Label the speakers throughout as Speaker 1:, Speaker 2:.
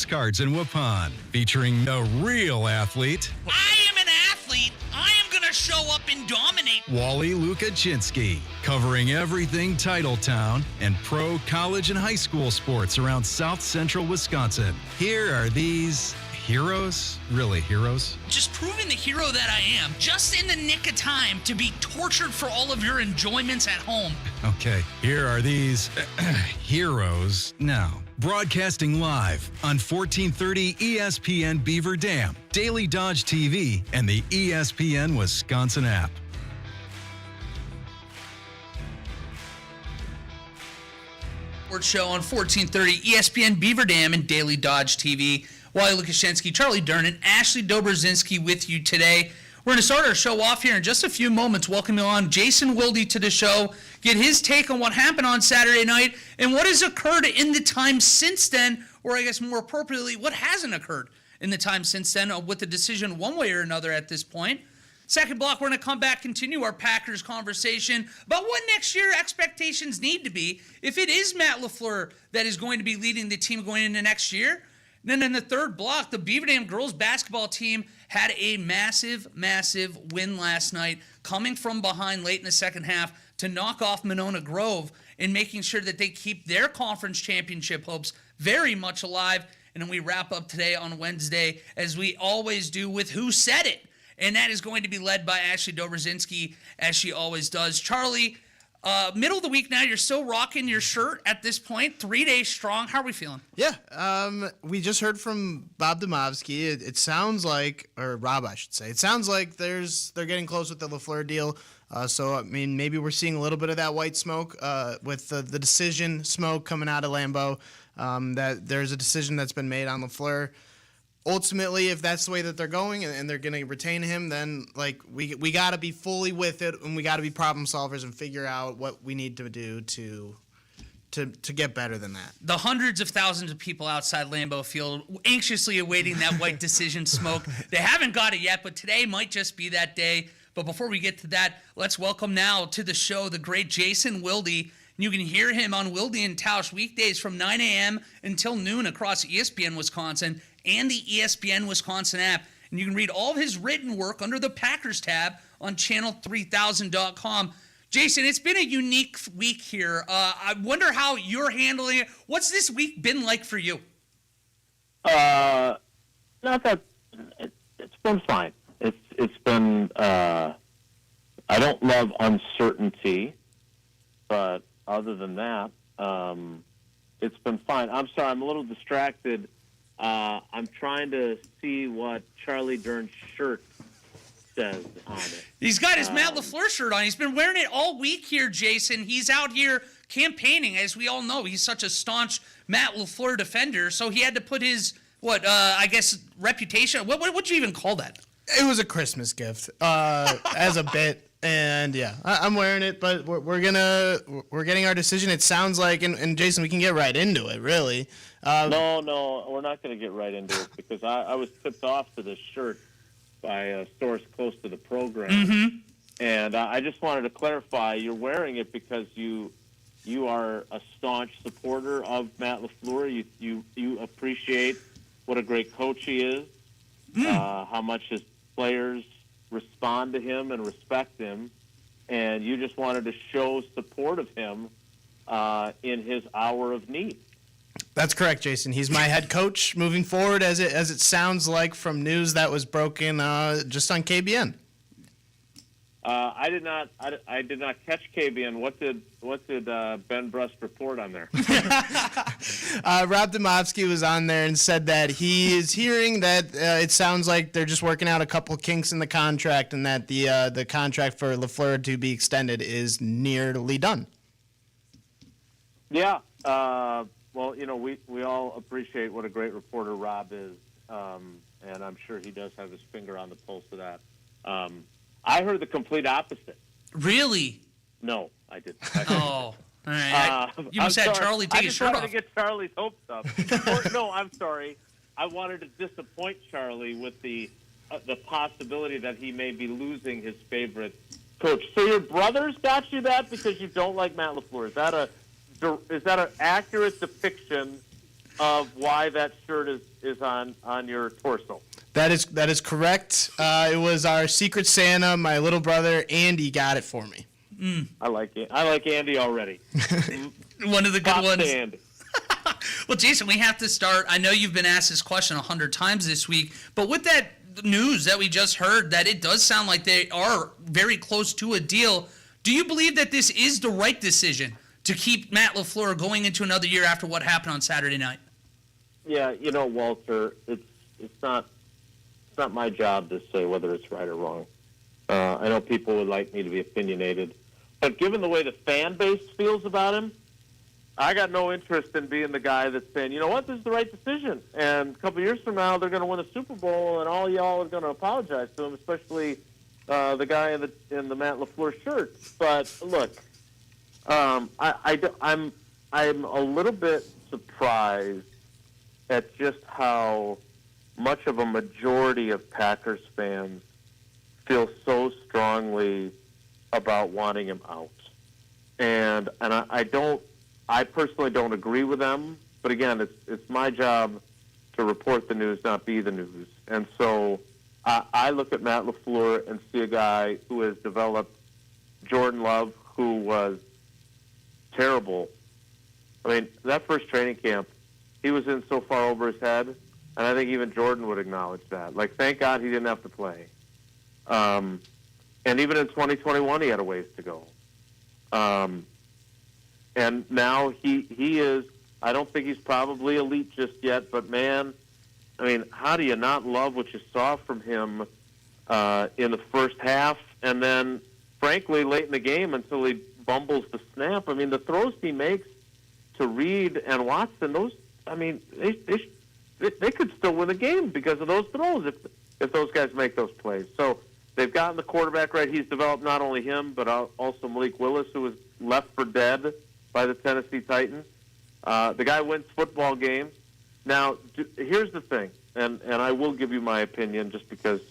Speaker 1: Cards in Waupun, featuring a real athlete.
Speaker 2: I am an athlete. I am going to show up and dominate.
Speaker 1: Wally Lukaczynski, covering everything Titletown and pro college and high school sports around South Central Wisconsin. Here are these heroes, really heroes?
Speaker 2: Just proving the hero that I am, just in the nick of time to be tortured for all of your enjoyments at home.
Speaker 1: Okay, here are these heroes now. Broadcasting live on 1430 ESPN Beaver Dam, Daily Dodge TV, and the ESPN Wisconsin app.
Speaker 2: Sports show on 1430 ESPN Beaver Dam and Daily Dodge TV. Wally Lukaczynski, Charlie Durnan, Ashley Dobrzinski with you today. We're going to start our show off here in just a few moments. Welcoming on Jason Wilde to the show, get his take on what happened on Saturday night and what has occurred in the time since then, or I guess more appropriately, what hasn't occurred in the time since then with the decision one way or another at this point. Second block, we're going to come back, continue our Packers conversation about what next year expectations need to be if it is Matt LaFleur that is going to be leading the team going into next year. And then in the third block, the Beaver Dam girls basketball team had a massive, massive win last night, coming from behind late in the second half to knock off Monona Grove and making sure that they keep their conference championship hopes very much alive. And then we wrap up today on Wednesday, as we always do, with Who Said It? And that is going to be led by Ashley Dobrzinski, as she always does. Charlie, middle of the week now, you're still rocking your shirt at this point, 3 days strong. How are we feeling?
Speaker 3: Yeah, we just heard from Bob Domovsky. It sounds like, or Rob, I should say, it sounds like they're getting close with the LaFleur deal. So, I mean, maybe we're seeing a little bit of that white smoke with the decision smoke coming out of Lambeau, that there's a decision that's been made on LaFleur. Ultimately, if that's the way that they're going and they're going to retain him, then like we got to be fully with it, and we got to be problem solvers and figure out what we need to do to get better than that.
Speaker 2: The hundreds of thousands of people outside Lambeau Field anxiously awaiting that white decision smoke. They haven't got it yet, but today might just be that day. But before we get to that, let's welcome now to the show the great Jason Wilde. You can hear him on Wilde and Tausch weekdays from 9 a.m. until noon across ESPN Wisconsin and the ESPN Wisconsin app. And you can read all of his written work under the Packers tab on channel3000.com. Jason, it's been a unique week here. I wonder how you're handling it. What's this week been like for you?
Speaker 4: Not that it's been fine. It's been. I don't love uncertainty, but other than that, it's been fine. I'm sorry, I'm a little distracted. I'm trying to see what Charlie Dern's shirt says on it.
Speaker 2: He's got his Matt LaFleur shirt on. He's been wearing it all week here, Jason. He's out here campaigning. As we all know, he's such a staunch Matt LaFleur defender, so he had to put his, reputation. What would you even call that?
Speaker 3: It was a Christmas gift as a bit. And yeah, I'm wearing it, but we're getting our decision. It sounds like, and Jason, we can get right into it, really.
Speaker 4: No, we're not going to get right into it because I was tipped off to this shirt by a source close to the program, and I just wanted to clarify: you're wearing it because you are a staunch supporter of Matt LaFleur. You appreciate what a great coach he is, how much his players respond to him and respect him, and you just wanted to show support of him in his hour of need.
Speaker 3: That's correct, Jason. He's my head coach moving forward, as it sounds like from news that was broken just on KBN.
Speaker 4: I did not catch KBN. What did Ben Brust report on there?
Speaker 3: Rob Domovsky was on there and said that he is hearing that it sounds like they're just working out a couple kinks in the contract, and that the contract for LaFleur to be extended is nearly done.
Speaker 4: Yeah. Well, we all appreciate what a great reporter Rob is, and I'm sure he does have his finger on the pulse of that. I heard the complete opposite.
Speaker 2: Really?
Speaker 4: No, I didn't.
Speaker 2: Oh, all right. You must have Charlie take his shirt off.
Speaker 4: I just wanted to get Charlie's hopes up. No, I'm sorry. I wanted to disappoint Charlie with the possibility that he may be losing his favorite coach. So your brothers got you that because you don't like Matt LaFleur. Is that an accurate depiction of why that shirt is on your torso.
Speaker 3: That is correct. It was our Secret Santa. My little brother Andy got it for me.
Speaker 4: I like it. I like Andy already.
Speaker 2: One of the good
Speaker 4: Props
Speaker 2: ones.
Speaker 4: to Andy.
Speaker 2: Well, Jason, we have to start. I know you've been asked this question 100 times this week, but with that news that we just heard, that it does sound like they are very close to a deal, do you believe that this is the right decision to keep Matt LaFleur going into another year after what happened on Saturday night?
Speaker 4: Yeah, Walter, it's not my job to say whether it's right or wrong. I know people would like me to be opinionated, but given the way the fan base feels about him, I got no interest in being the guy that's saying, you know what, this is the right decision. And a couple years from now, they're going to win a Super Bowl, and all y'all are going to apologize to him, especially the guy in the Matt LaFleur shirt. But look, I'm a little bit surprised at just how much of a majority of Packers fans feel so strongly about wanting him out. And I personally don't agree with them, but again, it's my job to report the news, not be the news. And so I look at Matt LaFleur and see a guy who has developed Jordan Love, who was terrible. I mean, that first training camp, he was in so far over his head, and I think even Jordan would acknowledge that. Like, thank God he didn't have to play. And even in 2021, he had a ways to go. And now he is, I don't think he's probably elite just yet, but man, I mean, how do you not love what you saw from him in the first half? And then, frankly, late in the game until he bumbles the snap. I mean, the throws he makes to Reed and Watson, those, I mean, they could still win the game because of those throws if those guys make those plays. So they've gotten the quarterback right. He's developed not only him, but also Malik Willis, who was left for dead by the Tennessee Titans. The guy wins football games. Now, here's the thing, and I will give you my opinion just because,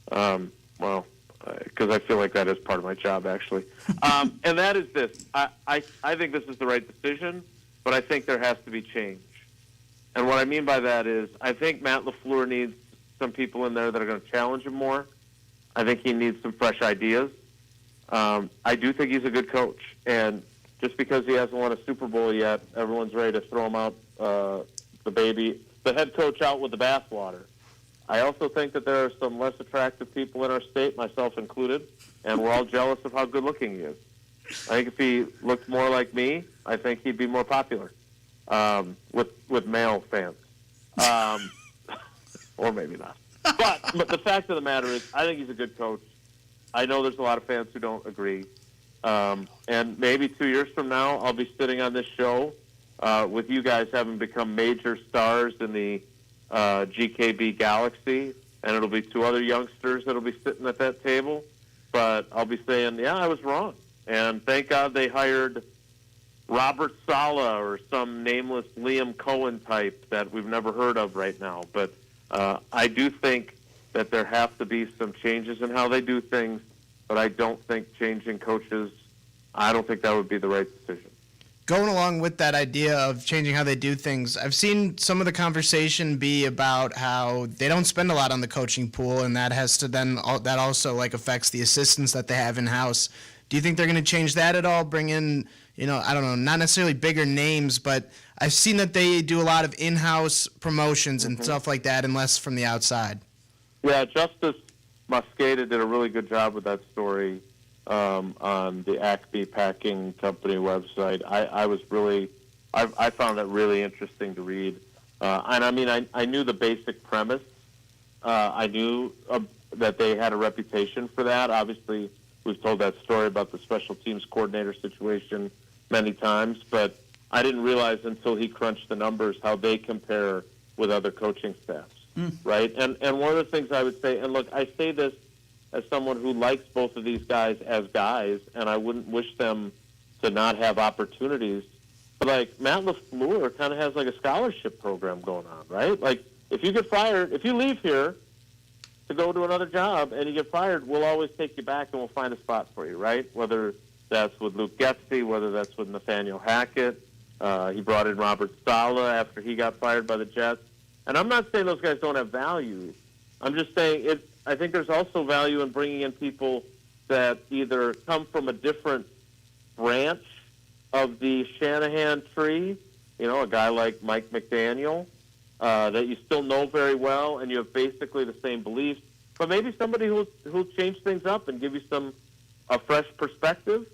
Speaker 4: because I feel like that is part of my job, actually. And that is this. I think this is the right decision, but I think there has to be change. And what I mean by that is I think Matt LaFleur needs some people in there that are going to challenge him more. I think he needs some fresh ideas. I do think he's a good coach, and just because he hasn't won a Super Bowl yet, everyone's ready to throw him out, the head coach out with the bathwater. I also think that there are some less attractive people in our state, myself included, and we're all jealous of how good-looking he is. I think if he looked more like me, I think he'd be more popular with male fans. Or maybe not. But the fact of the matter is, I think he's a good coach. I know there's a lot of fans who don't agree. And maybe 2 years from now, I'll be sitting on this show with you guys having become major stars in the GKB galaxy, and it'll be two other youngsters that'll be sitting at that table. But I'll be saying, yeah, I was wrong. And thank God they hired Robert Saleh or some nameless Liam Cohen type that we've never heard of right now. But I do think that there have to be some changes in how they do things, but I don't think changing coaches, I don't think that would be the right decision.
Speaker 3: Going along with that idea of changing how they do things, I've seen some of the conversation be about how they don't spend a lot on the coaching pool, and that has to then that also like affects the assistants that they have in house. Do you think they're going to change that at all? Bring in, I don't know, not necessarily bigger names, but I've seen that they do a lot of in-house promotions and stuff like that, and less from the outside.
Speaker 4: Yeah, Justice Mosqueda did a really good job with that story on the Acme Packing Company website. I found that really interesting to read. And I mean, I knew the basic premise. I knew that they had a reputation for that. Obviously, we've told that story about the special teams coordinator situation many times, but I didn't realize until he crunched the numbers how they compare with other coaching staffs, right? And one of the things I would say, and look, I say this as someone who likes both of these guys as guys, and I wouldn't wish them to not have opportunities, but like Matt LaFleur kind of has like a scholarship program going on, right? Like if you get fired, if you leave here to go to another job and you get fired, we'll always take you back and we'll find a spot for you, right? Whether that's with Luke Getsy, whether that's with Nathaniel Hackett, He brought in Robert Saleh after he got fired by the Jets. And I'm not saying those guys don't have value. I'm just saying I think there's also value in bringing in people that either come from a different branch of the Shanahan tree, a guy like Mike McDaniel, that you still know very well and you have basically the same beliefs, but maybe somebody who'll change things up and give you a fresh perspective.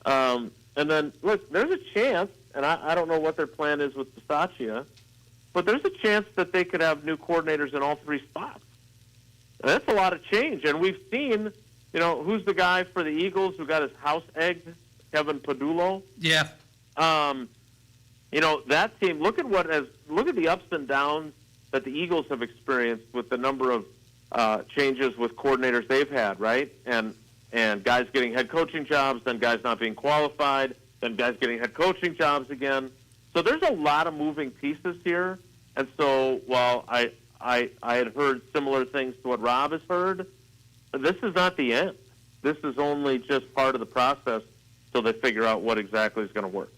Speaker 4: And then, look, there's a chance, and I don't know what their plan is with Bisaccia, but there's a chance that they could have new coordinators in all three spots. And that's a lot of change. And we've seen, who's the guy for the Eagles who got his house egged? Kevin Padullo.
Speaker 2: Yeah.
Speaker 4: That team, look at the ups and downs that the Eagles have experienced with the number of changes with coordinators they've had, right? And guys getting head coaching jobs, then guys not being qualified, then guys getting head coaching jobs again. So there's a lot of moving pieces here. And so while I had heard similar things to what Rob has heard, this is not the end. This is only just part of the process till they figure out what exactly is going to work.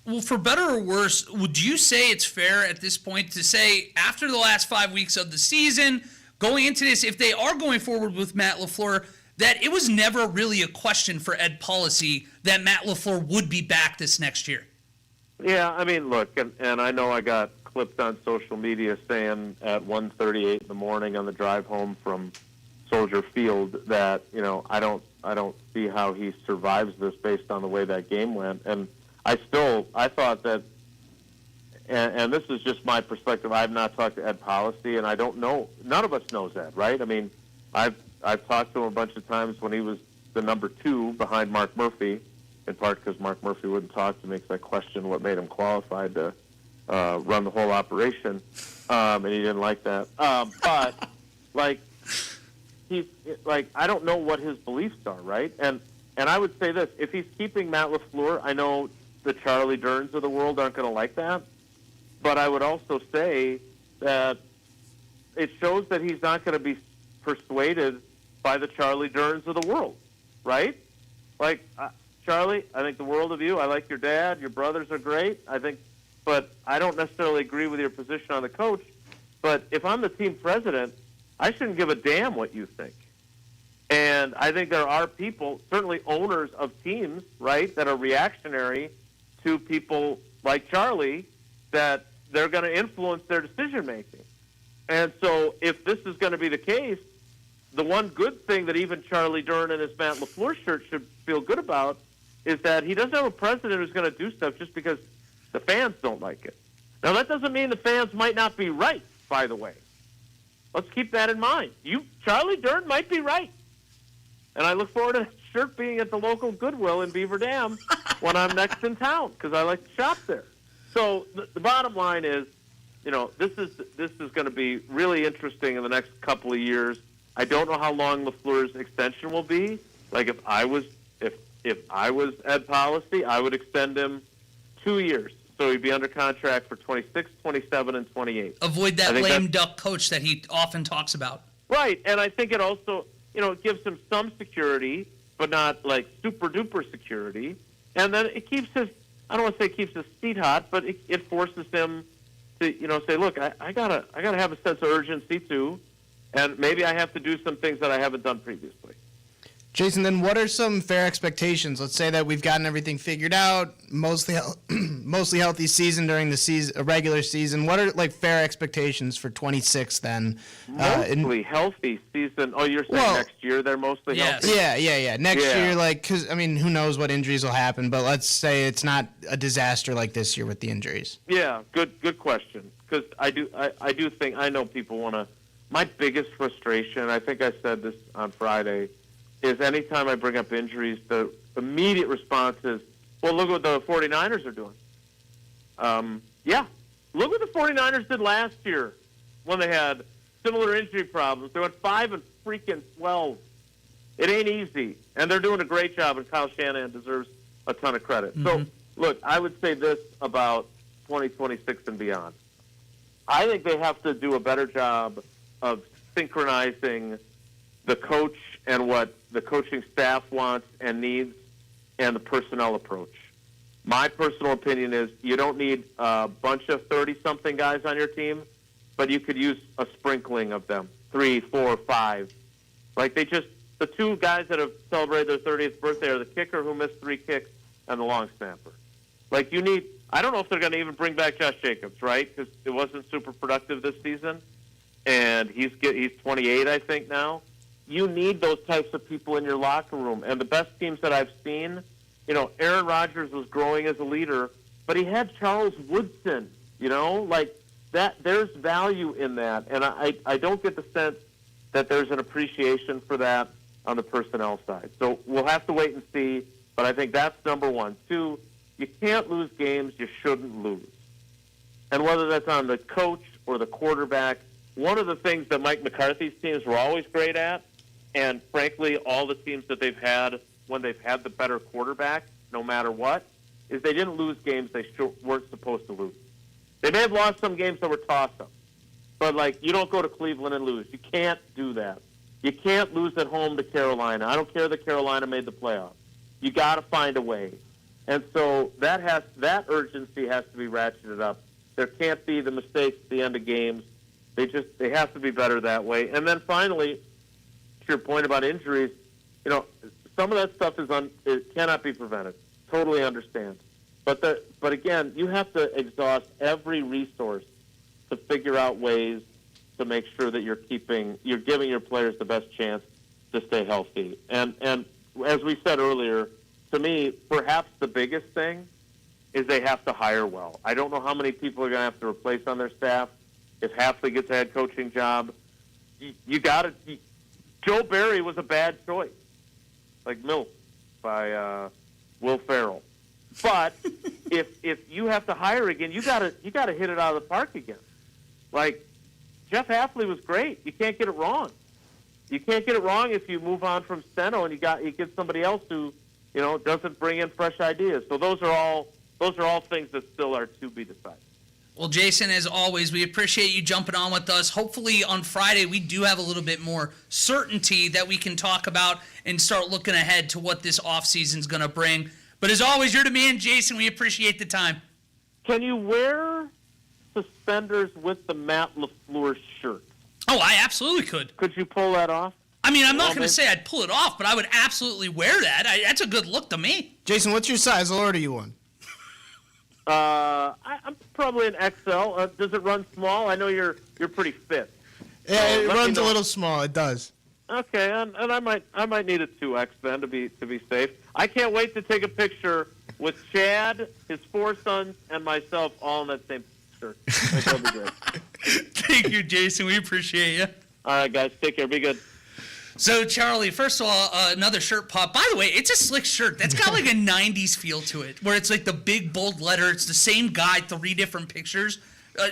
Speaker 2: Well, for better or worse, would you say it's fair at this point to say after the last 5 weeks of the season, going into this, if they are going forward with Matt LaFleur, that it was never really a question for Ed Policy that Matt LaFleur would be back this next year?
Speaker 4: Yeah, I mean, look, and I know I got clipped on social media saying at 1:38 in the morning on the drive home from Soldier Field that, I don't see how he survives this based on the way that game went. And I thought that, and this is just my perspective, I have not talked to Ed Policy, and I don't know, none of us knows Ed, right? I mean, I've talked to him a bunch of times when he was the number 2 behind Mark Murphy, in part because Mark Murphy wouldn't talk to me because I questioned what made him qualified to run the whole operation, and he didn't like that. But, I don't know what his beliefs are, right? And I would say this, if he's keeping Matt LaFleur, I know the Charlie Durns of the world aren't going to like that, but I would also say that it shows that he's not going to be persuaded by the Charlie Durns of the world, right? Charlie, I think the world of you. I like your dad. Your brothers are great. But I don't necessarily agree with your position on the coach. But if I'm the team president, I shouldn't give a damn what you think. And I think there are people, certainly owners of teams, right, that are reactionary to people like Charlie, that they're going to influence their decision-making. And so if this is going to be the case, the one good thing that even Charlie Dern and his Matt LaFleur shirt should feel good about is that he doesn't have a president who's going to do stuff just because the fans don't like it. Now, that doesn't mean the fans might not be right, by the way. Let's keep that in mind. Charlie Dern might be right. And I look forward to that shirt being at the local Goodwill in Beaver Dam when I'm next in town because I like to shop there. So the bottom line is, this is going to be really interesting in the next couple of years. I don't know how long LaFleur's extension will be. If I was Ed Policy, I would extend him 2 years. So he'd be under contract for 26, 27, and 28.
Speaker 2: Avoid that lame duck coach that he often talks about.
Speaker 4: Right, and I think it also, it gives him some security, but not super duper security. And then it keeps I don't want to say it keeps his seat hot, but it forces him to, say, look, I gotta have a sense of urgency too, and maybe I have to do some things that I haven't done previously.
Speaker 3: Jason, then what are some fair expectations? Let's say that we've gotten everything figured out, mostly healthy season during the regular season. What are fair expectations for 26 then?
Speaker 4: Mostly healthy season. Oh, you're saying next year they're mostly healthy?
Speaker 3: Yeah. Next year, because who knows what injuries will happen? But let's say it's not a disaster like this year with the injuries.
Speaker 4: Yeah, good question. Because I do think I know people want to. My biggest frustration, I think I said this on Friday, is anytime I bring up injuries, the immediate response is, well, look what the 49ers are doing. Look what the 49ers did last year when they had similar injury problems. They went 5-12. It ain't easy, and they're doing a great job, and Kyle Shanahan deserves a ton of credit. Mm-hmm. So, look, I would say this about 2026 and beyond. I think they have to do a better job of synchronizing the coach and what the coaching staff wants and needs and the personnel approach. My personal opinion is you don't need a bunch of 30-something guys on your team, but you could use a sprinkling of them, 3, 4, 5. Like the two guys that have celebrated their 30th birthday are the kicker who missed 3 kicks and the long snapper. Like I don't know if they're going to even bring back Josh Jacobs, right? Because it wasn't super productive this season, and he's 28, I think, now. You need those types of people in your locker room. And the best teams that I've seen, Aaron Rodgers was growing as a leader, but he had Charles Woodson, like that. There's value in that. And I don't get the sense that there's an appreciation for that on the personnel side. So we'll have to wait and see, but I think that's number one. 2, you can't lose games you shouldn't lose. And whether that's on the coach or the quarterback, one of the things that Mike McCarthy's teams were always great at, and frankly all the teams that they've had when they've had the better quarterback, no matter what, is they didn't lose games they weren't supposed to lose. They may have lost some games that were toss-ups, but you don't go to Cleveland and lose. You can't do that. You can't lose at home to Carolina. I don't care that Carolina made the playoffs. You got to find a way. And so that urgency has to be ratcheted up. There can't be the mistakes at the end of games. They have to be better that way. And then finally, to your point about injuries, some of that stuff it cannot be prevented. Totally understand. But again, you have to exhaust every resource to figure out ways to make sure that you're giving your players the best chance to stay healthy. And as we said earlier, to me, perhaps the biggest thing is they have to hire well. I don't know how many people are going to have to replace on their staff. If Hafley gets a head coaching job, you got to. Joe Barry was a bad choice, like Milk by Will Ferrell. But if you have to hire again, you got to hit it out of the park again. Like Jeff Hafley was great. You can't get it wrong. You can't get it wrong if you move on from Steno and you get somebody else who doesn't bring in fresh ideas. So those are all things that still are to be decided.
Speaker 2: Well, Jason, as always, we appreciate you jumping on with us. Hopefully on Friday we do have a little bit more certainty that we can talk about and start looking ahead to what this offseason's going to bring. But as always, you're the man, Jason. We appreciate the time.
Speaker 4: Can you wear suspenders with the Matt LaFleur shirt?
Speaker 2: Oh, I absolutely could.
Speaker 4: Could you pull that off?
Speaker 2: I mean, I'm not going to say I'd pull it off, but I would absolutely wear that. That's a good look to me.
Speaker 3: Jason, what's your size? I'll order you one.
Speaker 4: I'm probably an XL. Does it run small? I know you're pretty fit.
Speaker 3: Yeah, it runs a little small. It does.
Speaker 4: Okay, and I might need a 2X then to be safe. I can't wait to take a picture with Chad, his 4 sons, and myself all in that same shirt. That'll be great.
Speaker 2: Thank you, Jason. We appreciate you.
Speaker 4: All right, guys. Take care. Be good.
Speaker 2: So, Charlie, first of all, another shirt pop. By the way, it's a slick shirt. That's got like a 90s feel to it, where it's like the big, bold letter. It's the same guy, 3 different pictures.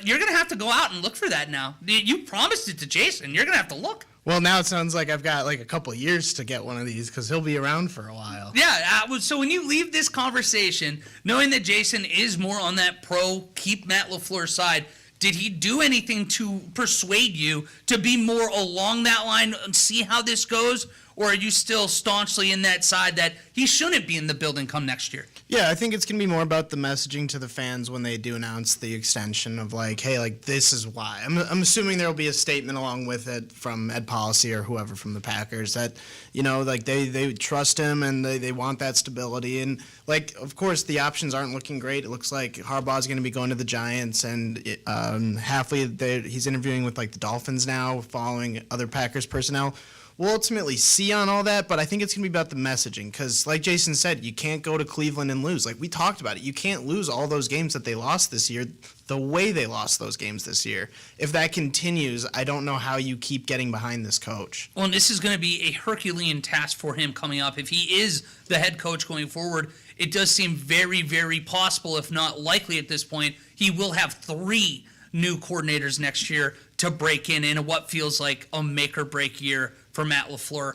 Speaker 2: You're going to have to go out and look for that now. You promised it to Jason. You're going to have to look.
Speaker 3: Well, now it sounds like I've got like a couple of years to get one of these because he'll be around for a while.
Speaker 2: Yeah, so when you leave this conversation, knowing that Jason is more on that keep Matt LaFleur side, did he do anything to persuade you to be more along that line and see how this goes? Or are you still staunchly in that side that he shouldn't be in the building come next year?
Speaker 3: Yeah, I think it's going to be more about the messaging to the fans when they do announce the extension of like, hey, like this is why. I'm assuming there will be a statement along with it from Ed Policy or whoever from the Packers that, like they trust him and they want that stability. And like, of course, the options aren't looking great. It looks like Harbaugh's going to be going to the Giants and Hafley, he's interviewing with like the Dolphins now, following other Packers personnel. We'll ultimately see on all that, but I think it's going to be about the messaging because, like Jason said, you can't go to Cleveland and lose. Like we talked about it, you can't lose all those games that they lost this year the way they lost those games this year. If that continues, I don't know how you keep getting behind this coach.
Speaker 2: Well, and this is going to be a Herculean task for him coming up. If he is the head coach going forward, it does seem very, very possible, if not likely at this point, he will have 3 new coordinators next year to break in what feels like a make-or-break year for Matt LaFleur.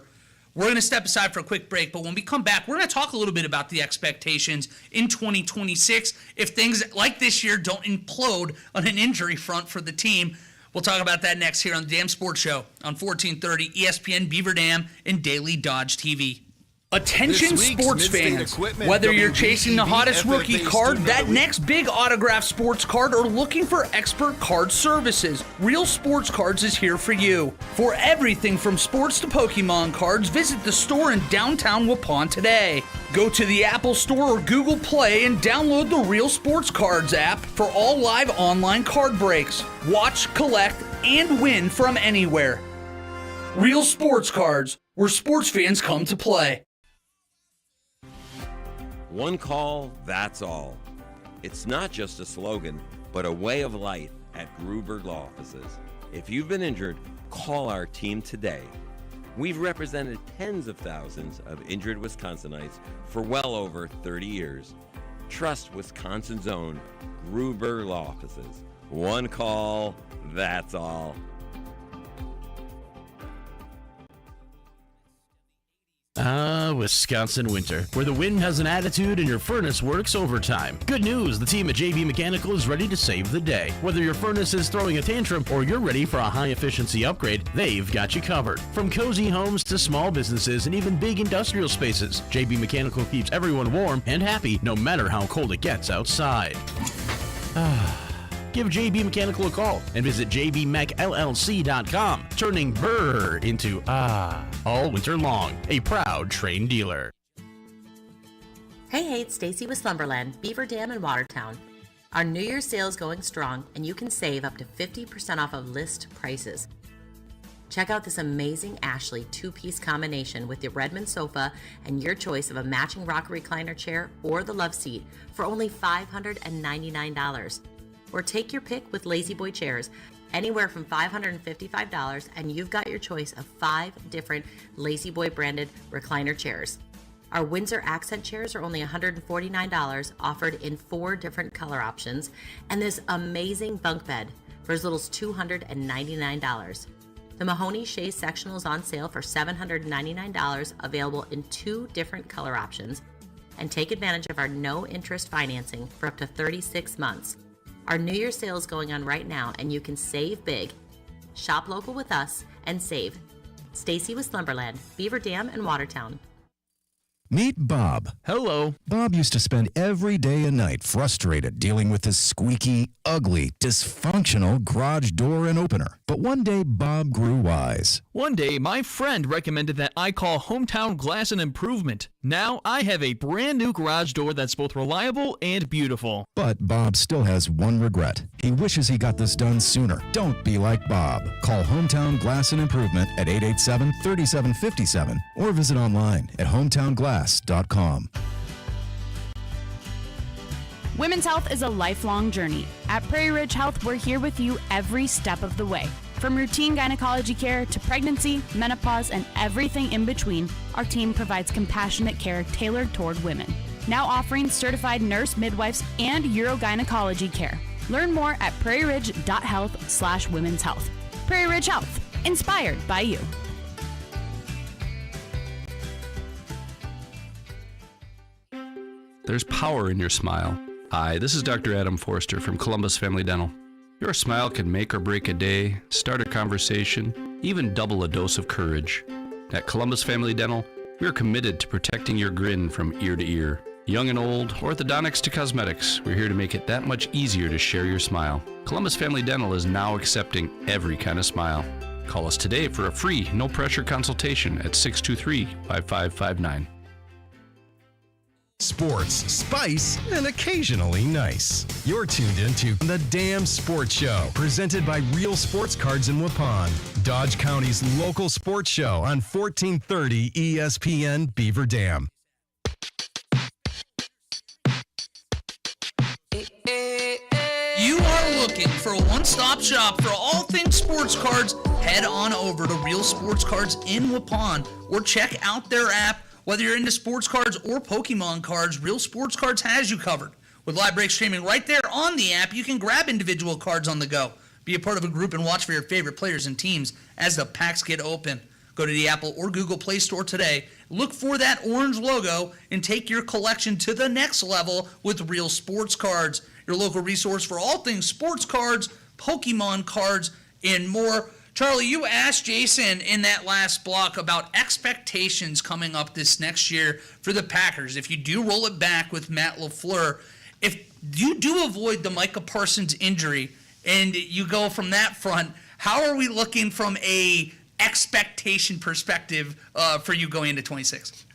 Speaker 2: We're going to step aside for a quick break, but when we come back, we're going to talk a little bit about the expectations in 2026 if things like this year don't implode on an injury front for the team. We'll talk about that next here on the Dam Sports Show on 1430 ESPN Beaver Dam and Daily Dodge TV. Attention
Speaker 5: This week's
Speaker 2: sports
Speaker 5: Midstate
Speaker 2: fans,
Speaker 5: Equipment
Speaker 2: whether you're chasing the hottest
Speaker 5: WBEV
Speaker 2: rookie
Speaker 5: FFA
Speaker 2: card,
Speaker 5: Student
Speaker 2: that
Speaker 5: of the Week.
Speaker 2: next big autographed sports card, or looking for expert card services, Real Sports Cards is here for you. For everything from sports to Pokemon cards, visit the store in downtown Waupun today. Go to the Apple Store or Google Play and download the Real Sports Cards app for all live online card breaks. Watch, collect, and win from anywhere. Real Sports Cards, where sports fans come to play.
Speaker 6: One call, that's all. It's not just a slogan, but a way of life at Gruber Law Offices. If you've been injured, call our team today. We've represented tens of thousands of injured Wisconsinites for well over 30 years. Trust Wisconsin's own Gruber Law Offices. One call, that's all.
Speaker 7: Wisconsin winter, where the wind has an attitude and your furnace works overtime. Good news, the team at JB Mechanical is ready to save the day. Whether your furnace is throwing a tantrum or you're ready for a high-efficiency upgrade, they've got you covered. From cozy homes to small businesses and even big industrial spaces, JB Mechanical keeps everyone warm and happy no matter how cold it gets outside. Give JB Mechanical a call and visit jbmechllc.com, turning brr into all winter long. A proud Trane dealer.
Speaker 8: Hey, it's Stacy with Slumberland, Beaver Dam in Watertown. Our New Year's sale is going strong, and you can save up to 50% off of list prices. Check out this amazing Ashley two-piece combination with the Redmond sofa and your choice of a matching rocker recliner chair or the love seat for only $599. Or take your pick with Lazy Boy chairs, anywhere from $555, and you've got your choice of 5 different Lazy Boy branded recliner chairs. Our Windsor accent chairs are only $149, offered in 4 different color options, and this amazing bunk bed for as little as $299. The Mahoney Chaise sectional is on sale for $799, available in 2 different color options, and take advantage of our no interest financing for up to 36 months. Our New Year's sale is going on right now, and you can save big. Shop local with us and save. Stacy with Slumberland, Beaver Dam, and Watertown.
Speaker 1: Meet Bob.
Speaker 7: Hello.
Speaker 1: Bob used to spend every day and night frustrated dealing with his squeaky, ugly, dysfunctional garage door and opener. But one day, Bob grew wise.
Speaker 9: One day, my friend recommended that I call Hometown Glass and Improvement. Now, I have a brand new garage door that's both reliable and beautiful.
Speaker 1: But Bob still has one regret. He wishes he got this done sooner. Don't be like Bob. Call Hometown Glass and Improvement at 887-3757 or visit online at hometownglass.com.
Speaker 10: Women's health is a lifelong journey. At Prairie Ridge Health, we're here with you every step of the way. From routine gynecology care to pregnancy, menopause, and everything in between, our team provides compassionate care tailored toward women. Now offering certified nurse midwives and urogynecology care. Learn more at prairieridge.health/women's health. Prairie Ridge Health, inspired by you.
Speaker 11: There's power in your smile. Hi, this is Dr. Adam Forster from Columbus Family Dental. Your smile can make or break a day, start a conversation, even double a dose of courage. At Columbus Family Dental, we are committed to protecting your grin from ear to ear. Young and old, orthodontics to cosmetics, we're here to make it that much easier to share your smile. Columbus Family Dental is now accepting every kind of smile. Call us today for a free, no-pressure consultation at 623-5559.
Speaker 1: Sports, spice, and occasionally nice. You're tuned into The Damn Sports Show, presented by Real Sports Cards in Waupun, Dodge County's local sports show on 1430 ESPN Beaver Dam.
Speaker 2: You are looking for a one-stop shop for all things sports cards? Head on over to Real Sports Cards in Waupun or check out their app. Whether you're into sports cards or Pokemon cards, Real Sports Cards has you covered. With live break streaming right there on the app, you can grab individual cards on the go. Be a part of a group and watch for your favorite players and teams as the packs get open. Go to the Apple or Google Play Store today. Look for that orange logo and take your collection to the next level with Real Sports Cards, your local resource for all things sports cards, Pokemon cards, and more. Charlie, you asked Jason in that last block about expectations coming up this next year for the Packers. If you do roll it back with Matt LaFleur, if you do avoid the Micah Parsons injury and you go from that front, how are we looking from a expectation perspective for you going into 26?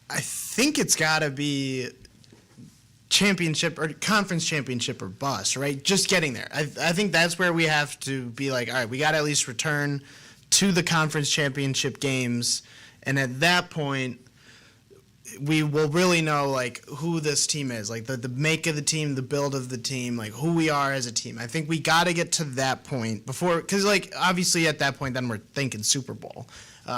Speaker 3: I think it's got to be championship or conference championship or bust, right? Just getting there. I think that's where we have to be like, all right, we got to at least return to the conference championship games. And at that point, we will really know like who this team is, like the make of the team, the build of the team, like who we are as a team. I think we got to get to that point before, because like obviously at that point, then we're thinking Super Bowl.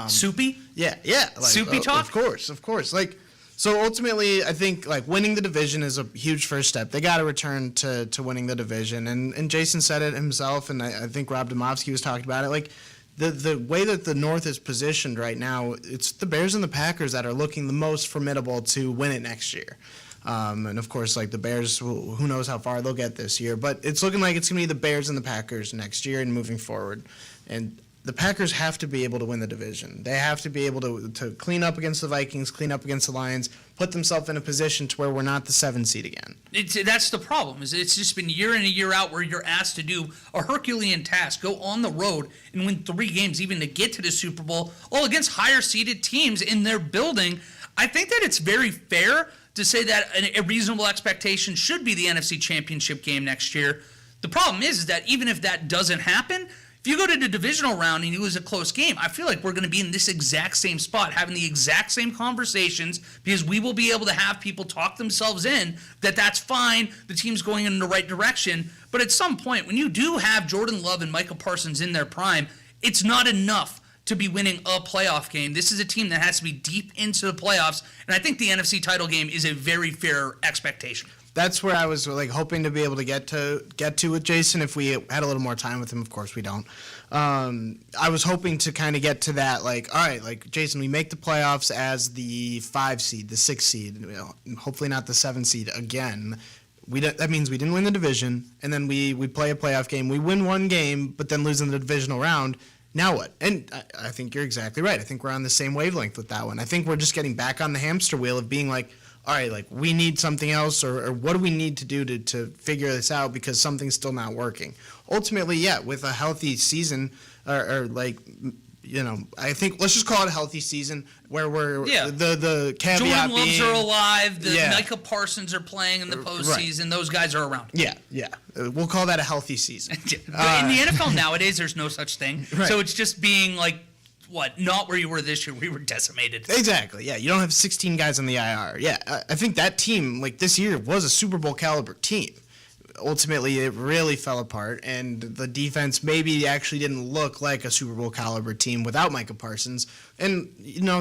Speaker 2: Soupy?
Speaker 3: Yeah. Like,
Speaker 2: Soupy talk?
Speaker 3: Of course. Like, so ultimately, I think like winning the division is a huge first step. They got to return to winning the division, and Jason said it himself, and I think Rob Demovsky was talking about it. Like the way that the North is positioned right now, it's the Bears and the Packers that are looking the most formidable to win it next year. And of course, like the Bears, who knows how far they'll get this year, but it's looking like it's going to be the Bears and the Packers next year and moving forward. And the Packers have to be able to win the division. They have to be able to clean up against the Vikings, clean up against the Lions, put themselves in a position to where we're not the 7 seed again.
Speaker 2: That's the problem. Is it's just been year in and year out where you're asked to do a Herculean task, go on the road and win 3 games even to get to the Super Bowl, all against higher seeded teams in their building. I think that it's very fair to say that a reasonable expectation should be the NFC Championship game next year. The problem is that even if that doesn't happen, if you go to the divisional round and you lose a close game, I feel like we're going to be in this exact same spot, having the exact same conversations, because we will be able to have people talk themselves in that that's fine, the team's going in the right direction. But at some point, when you do have Jordan Love and Micah Parsons in their prime, it's not enough to be winning a playoff game. This is a team that has to be deep into the playoffs, and I think the NFC title game is a very fair expectation.
Speaker 3: That's where I was like hoping to be able to get to with Jason if we had a little more time with him. Of course we don't. I was hoping to kind of get to that, like, all right, like Jason, we make the playoffs as the 5 seed, the 6 seed, hopefully not the 7 seed again. That means we didn't win the division, and then we play a playoff game. We win 1 game, but then lose in the divisional round. Now what? And I think you're exactly right. I think we're on the same wavelength with that one. I think we're just getting back on the hamster wheel of being like, all right, like we need something else, or what do we need to do to figure this out because something's still not working. Ultimately, yeah, with a healthy season, or like, I think let's just call it a healthy season where we're the caveat
Speaker 2: Jordan Loves
Speaker 3: being,
Speaker 2: are alive. The Micah Parsons are playing in the postseason.
Speaker 3: Right.
Speaker 2: Those guys are around.
Speaker 3: Yeah. We'll call that a healthy season.
Speaker 2: In the NFL nowadays, there's no such thing.
Speaker 3: Right.
Speaker 2: So it's just being like, not where you were this year. We were decimated.
Speaker 3: Exactly, yeah. You don't have 16 guys on the IR. Yeah, I think that team, like this year, was a Super Bowl caliber team. Ultimately, it really fell apart, and the defense maybe actually didn't look like a Super Bowl caliber team without Micah Parsons. And,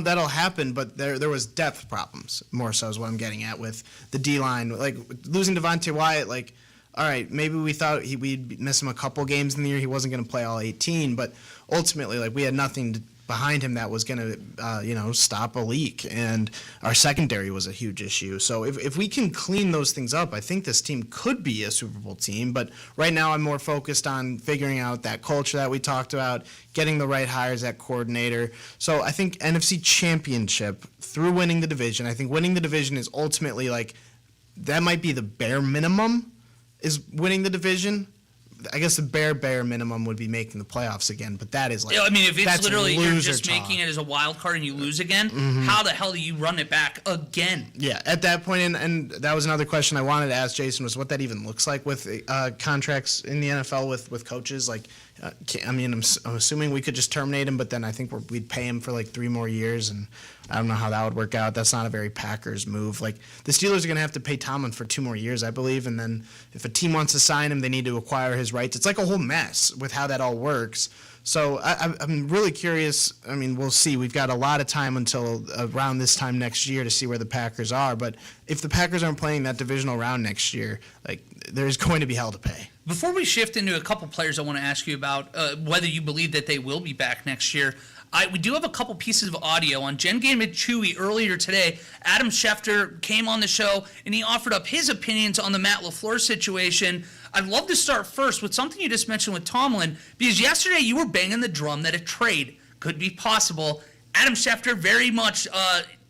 Speaker 3: that'll happen, but there was depth problems, more so is what I'm getting at with the D-line. Like, losing Devontae Wyatt, like, all right, maybe we thought we'd miss him a couple games in the year. He wasn't going to play all 18, but ultimately, like, we had nothing behind him that was going to, stop a leak. And our secondary was a huge issue. So if we can clean those things up, I think this team could be a Super Bowl team. But right now I'm more focused on figuring out that culture that we talked about, getting the right hires at coordinator. So I think NFC Championship through winning the division. I think winning the division is ultimately like, that might be the bare minimum is winning the division. I guess the bare minimum would be making the playoffs again, but that is like,
Speaker 2: I mean, if it's literally you're just
Speaker 3: talk.
Speaker 2: making it as a wild card and you lose again, how the hell do you run it back again?
Speaker 3: Yeah, at that point, and that was another question I wanted to ask Jason, was what that even looks like with contracts in the NFL with coaches. Like, I'm assuming we could just terminate him, but then I think we'd pay him for like 3 more years, and I don't know how that would work out. That's not a very Packers move. Like, the Steelers are going to have to pay Tomlin for 2 more years, I believe, and then if a team wants to sign him, they need to acquire his rights. It's like a whole mess with how that all works. So I'm really curious. I mean, we'll see. We've got a lot of time until around this time next year to see where the Packers are. But if the Packers aren't playing that divisional round next year, like, there's going to be hell to pay.
Speaker 2: Before we shift into a couple players, I want to ask you about whether you believe that they will be back next year. We do have a couple pieces of audio on Jen Game and Chewy earlier today. Adam Schefter came on the show and he offered up his opinions on the Matt LaFleur situation. I'd love to start first with something you just mentioned with Tomlin, because yesterday you were banging the drum that a trade could be possible. Adam Schefter very much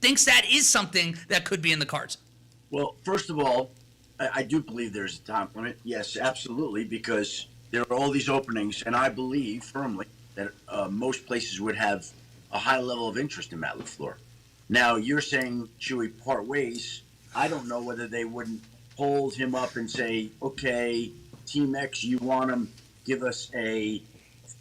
Speaker 2: thinks that is something that could be in the cards.
Speaker 5: Well, first of all, I do believe there's a time limit. Yes, absolutely, because there are all these openings, and I believe firmly that most places would have a high level of interest in Matt LaFleur. Now, you're saying, should we part ways? I don't know whether they wouldn't hold him up and say, okay, Team X, you want him, give us a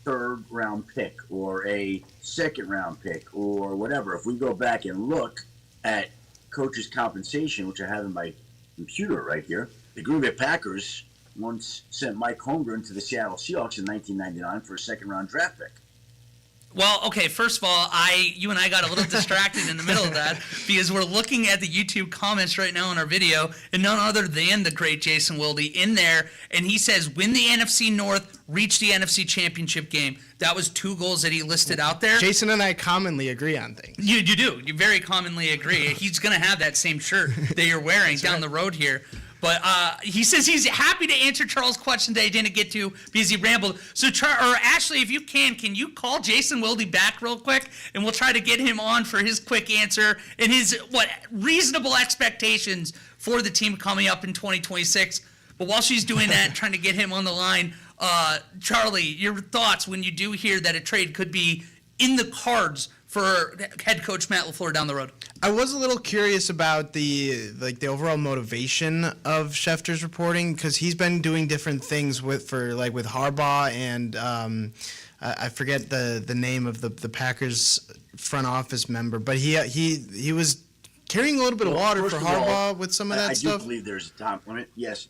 Speaker 5: third-round pick or a second-round pick or whatever. If we go back and look at coach's compensation, which I have in my computer right here, the Green Bay Packers once sent Mike Holmgren to the Seattle Seahawks in 1999 for a second-round draft pick.
Speaker 2: Well, okay, first of all, you and I got a little distracted in the middle of that because we're looking at the YouTube comments right now on our video, and none other than the great Jason Wilde in there, and he says, win the NFC North, reach the NFC Championship game. That was 2 goals that he listed out there.
Speaker 3: Jason and I commonly agree on things.
Speaker 2: You do. You very commonly agree. He's going to have that same shirt that you're wearing down the road here. But he says he's happy to answer Charles' question that he didn't get to because he rambled. So, Ashley, if you can you call Jason Wilde back real quick, and we'll try to get him on for his quick answer and his reasonable expectations for the team coming up in 2026. But while she's doing that, trying to get him on the line, Charlie, your thoughts when you do hear that a trade could be in the cards for head coach Matt LaFleur down the road?
Speaker 3: I was a little curious about the overall motivation of Schefter's reporting, because he's been doing different things with Harbaugh and I forget the name of the Packers front office member, but he was carrying a little bit of water for Harbaugh with some of that stuff.
Speaker 5: I do believe there's a time limit. Yes.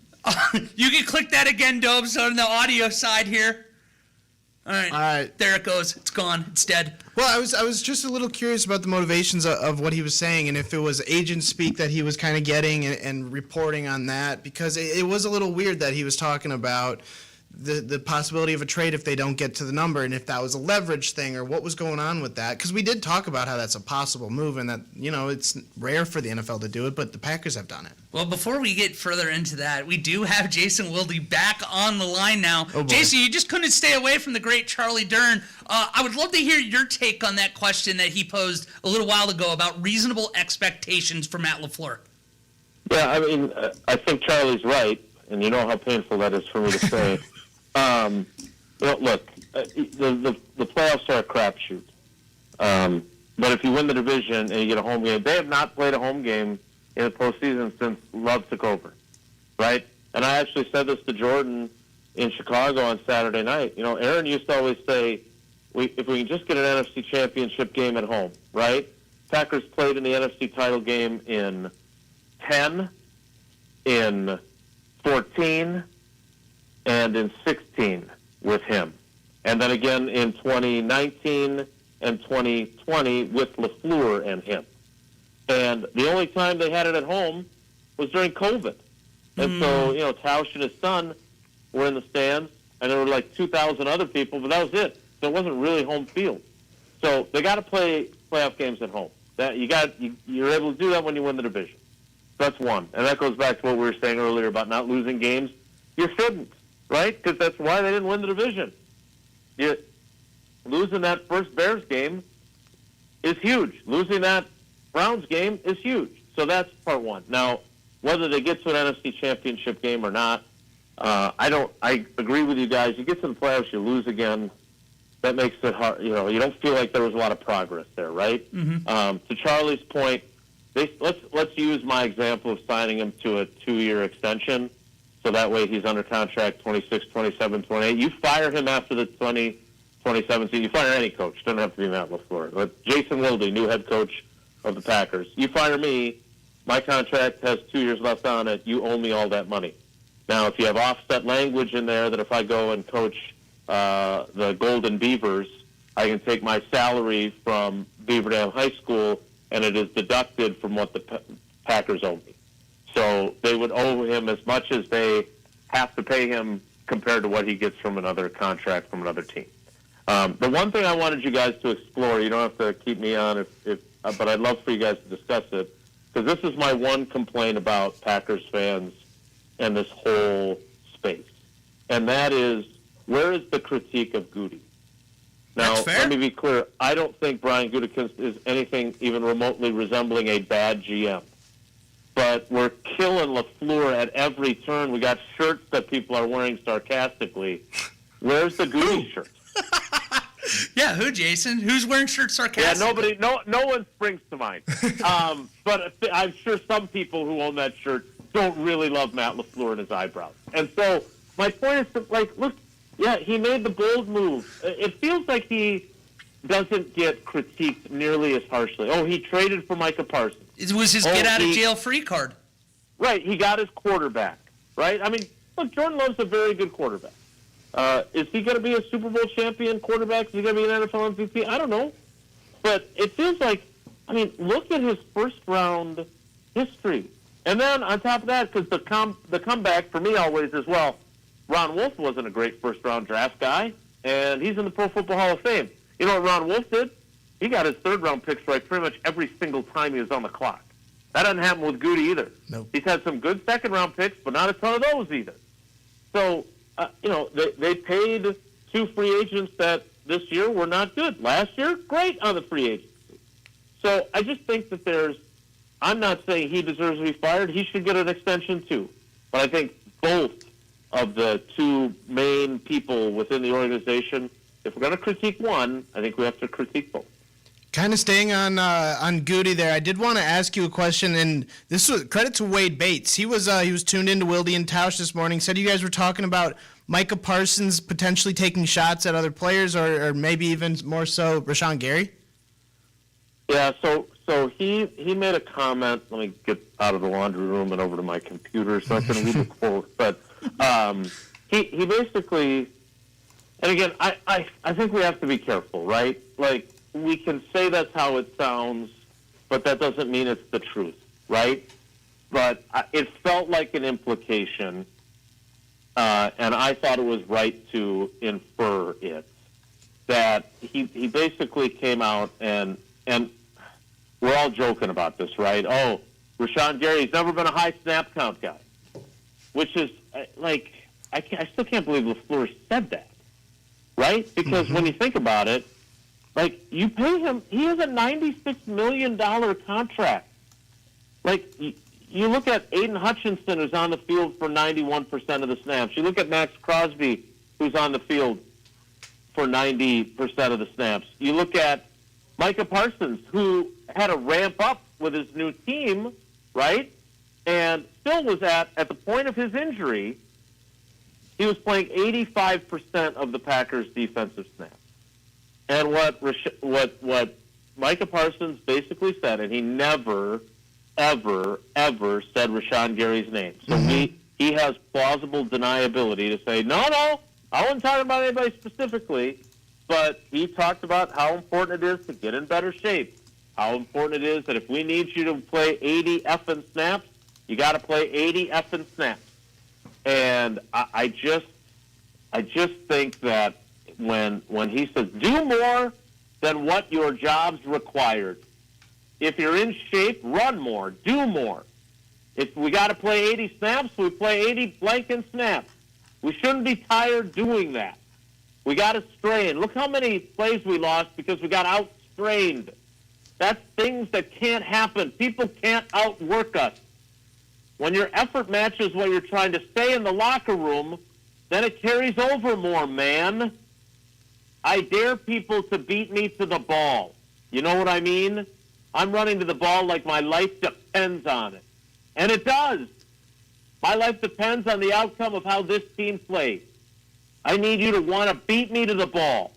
Speaker 2: You can click that again, Dobes, on the audio side here. All right. There it goes. It's gone. It's dead.
Speaker 3: Well, I was just a little curious about the motivations of what he was saying, and if it was agent speak that he was kind of getting and reporting on that, because it was a little weird that he was talking about the possibility of a trade if they don't get to the number, and if that was a leverage thing or what was going on with that. Because we did talk about how that's a possible move, and that, it's rare for the NFL to do it, but the Packers have done it.
Speaker 2: Well, before we get further into that, we do have Jason Wilde back on the line now. Oh, Jason, you just couldn't stay away from the great Charlie Dern. I would love to hear your take on that question that he posed a little while ago about reasonable expectations for Matt LaFleur.
Speaker 4: Yeah, I mean, I think Charlie's right, and you know how painful that is for me to say. Look, the playoffs are a crapshoot. But if you win the division and you get a home game, they have not played a home game in the postseason since Love took over, right? And I actually said this to Jordan in Chicago on Saturday night. Aaron used to always say, if we can just get an NFC Championship game at home, right? Packers played in the NFC title game in 10, in 14, and in 16 with him. And then again in 2019 and 2020 with LaFleur and him. And the only time they had it at home was during COVID. And so, Tausch and his son were in the stands, and there were like 2,000 other people, but that was it. So it wasn't really home field. So they got to play playoff games at home. You're able to do that when you win the division. That's one. And that goes back to what we were saying earlier about not losing games. You shouldn't, right? Because that's why they didn't win the division. Losing that first Bears game is huge. Losing that Browns game is huge. So that's part one. Now, whether they get to an NFC Championship game or not, I agree with you guys. You get to the playoffs, you lose again. That makes it hard. You don't feel like there was a lot of progress there, right? Mm-hmm. To Charlie's point, let's use my example of signing him to a 2-year extension, so that way he's under contract 26, 27, 28. You fire him after the 2027 season. You fire any coach. Doesn't have to be Matt LaFleur. But Jason Wilde, new head coach of the Packers. You fire me, my contract has 2 years left on it. You owe me all that money. Now, if you have offset language in there that if I go and coach the Golden Beavers, I can take my salary from Beaver Dam High School, and it is deducted from what the Packers owe me. So they would owe him as much as they have to pay him compared to what he gets from another contract from another team. The one thing I wanted you guys to explore, you don't have to keep me on, but I'd love for you guys to discuss it, because this is my one complaint about Packers fans and this whole space, and that is, where is the critique of Goody? Now, let me be clear. I don't think Brian Gutekunst is anything even remotely resembling a bad GM. But we're killing LaFleur at every turn. We got shirts that people are wearing sarcastically. Where's the Goody shirt?
Speaker 2: Yeah, who, Jason? Who's wearing shirts sarcastically?
Speaker 4: Yeah, no one springs to mind. But I'm sure some people who own that shirt don't really love Matt LaFleur and his eyebrows. And so my point is, look, yeah, he made the bold move. It feels like he doesn't get critiqued nearly as harshly. Oh, he traded for Micah Parsons.
Speaker 2: It was his get-out-of-jail-free card.
Speaker 4: Right, he got his quarterback, right? I mean, look, Jordan Love's a very good quarterback. Is he going to be a Super Bowl champion quarterback? Is he going to be an NFL MVP? I don't know. But it feels like, I mean, look at his first-round history. And then on top of that, because the comeback for me always is, well, Ron Wolf wasn't a great first-round draft guy, and he's in the Pro Football Hall of Fame. You know what Ron Wolf did? He got his third-round picks right pretty much every single time he was on the clock. That doesn't happen with Goody either.
Speaker 3: Nope.
Speaker 4: He's had some good second-round picks, but not a ton of those either. So, they paid two free agents that this year were not good. Last year, great on the free agency. So I just think that I'm not saying he deserves to be fired. He should get an extension too. But I think both of the two main people within the organization, if we're going to critique one, I think we have to critique both.
Speaker 3: Kind of staying on Goody there, I did want to ask you a question, and this was credit to Wade Bates. He was tuned into Wilde and Tausch this morning. Said you guys were talking about Micah Parsons potentially taking shots at other players, or maybe even more so Rashawn Gary. Yeah,
Speaker 4: so he made a comment. Let me get out of the laundry room and over to my computer so I can read the quote. But he basically, and again, I think we have to be careful, right? Like, we can say that's how it sounds, but that doesn't mean it's the truth, right? But it felt like an implication, and I thought it was right to infer it, that he basically came out and we're all joking about this, right? Oh, Rashawn Gary's never been a high snap count guy, which is like, I still can't believe LaFleur said that, right? Because when you think about it, like, you pay him, he has a $96 million contract. Like, you look at Aiden Hutchinson, who's on the field for 91% of the snaps. You look at Max Crosby, who's on the field for 90% of the snaps. You look at Micah Parsons, who had to ramp up with his new team, right? And still was at the point of his injury, he was playing 85% of the Packers' defensive snaps. And what Micah Parsons basically said, and he never, ever, ever said Rashawn Gary's name. So he has plausible deniability to say, no, I wasn't talking about anybody specifically, but he talked about how important it is to get in better shape, how important it is that if we need you to play 80 effing snaps, you got to play 80 effing snaps. And I just think that when he says, do more than what your job's required. If you're in shape, run more, do more. If we got to play 80 snaps, we play 80 blanking snaps. We shouldn't be tired doing that. We got to strain. Look how many plays we lost because we got out-strained. That's things that can't happen. People can't outwork us. When your effort matches what you're trying to say in the locker room, then it carries over more, man. I dare people to beat me to the ball. You know what I mean? I'm running to the ball like my life depends on it. And it does. My life depends on the outcome of how this team plays. I need you to want to beat me to the ball.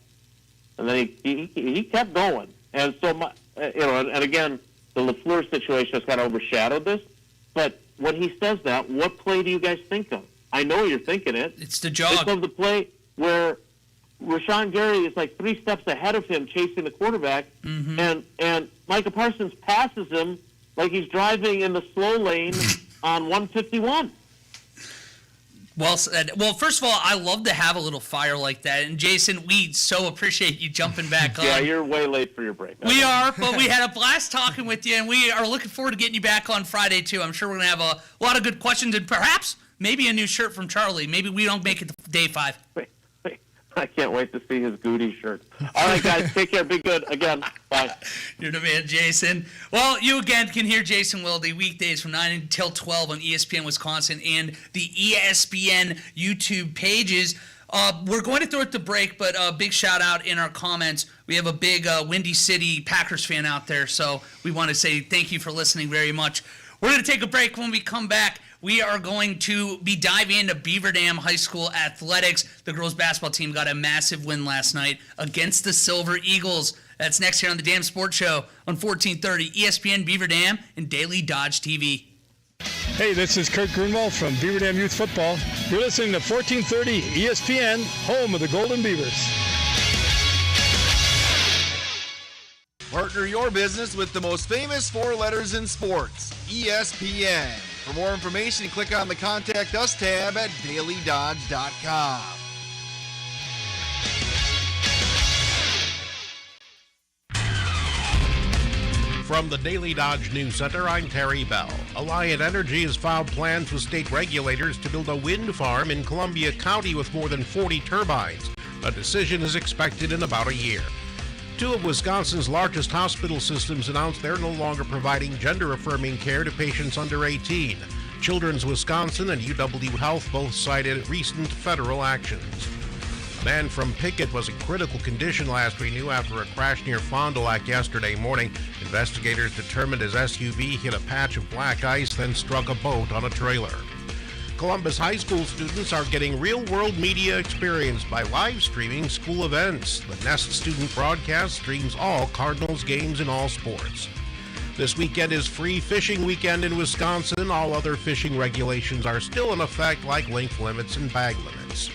Speaker 4: And then he kept going. And so, and again, the LaFleur situation has kind of overshadowed this. But when he says that, what play do you guys think of? I know you're thinking it.
Speaker 2: It's the jog.
Speaker 4: Think of the play where Rashawn Gary is like 3 steps ahead of him chasing the quarterback, and Micah Parsons passes him like he's driving in the slow lane on 151.
Speaker 2: Well said. Well, first of all, I love to have a little fire like that. And Jason, we so appreciate you jumping back on.
Speaker 4: Yeah, you're way late for your break.
Speaker 2: We are, but we had a blast talking with you, and we are looking forward to getting you back on Friday, too. I'm sure we're going to have a lot of good questions and perhaps maybe a new shirt from Charlie. Maybe we don't make it to day 5.
Speaker 4: I can't wait to see his Goody shirt. All right, guys, take care. Be good. Again, bye.
Speaker 2: You're the man, Jason. Well, you again can hear Jason Wilde weekdays from 9 until 12 on ESPN Wisconsin and the ESPN YouTube pages. We're going to throw it to break, but a big shout out in our comments. We have a big Windy City Packers fan out there, so we want to say thank you for listening very much. We're going to take a break. When we come back, we are going to be diving into Beaver Dam High School athletics. The girls basketball team got a massive win last night against the Silver Eagles. That's next here on the Dam Sports Show on 1430 ESPN Beaver Dam and Daily Dodge TV.
Speaker 12: Hey, this is Kurt Grunwald from Beaver Dam Youth Football. You're listening to 1430 ESPN, home of the Golden Beavers.
Speaker 13: Partner your business with the most famous 4 letters in sports, ESPN. For more information, click on the Contact Us tab at dailydodge.com.
Speaker 14: From the Daily Dodge News Center, I'm Terry Bell. Alliant Energy has filed plans with state regulators to build a wind farm in Columbia County with more than 40 turbines. A decision is expected in about a year. 2 of Wisconsin's largest hospital systems announced they're no longer providing gender-affirming care to patients under 18. Children's Wisconsin and UW Health both cited recent federal actions. A man from Pickett was in critical condition last we knew after a crash near Fond du Lac yesterday morning. Investigators determined his SUV hit a patch of black ice, then struck a boat on a trailer. Columbus High School students are getting real-world media experience by live streaming school events. The Nest student broadcast streams all Cardinals games in all sports. This weekend is free fishing weekend in Wisconsin. All other fishing regulations are still in effect, like length limits and bag limits.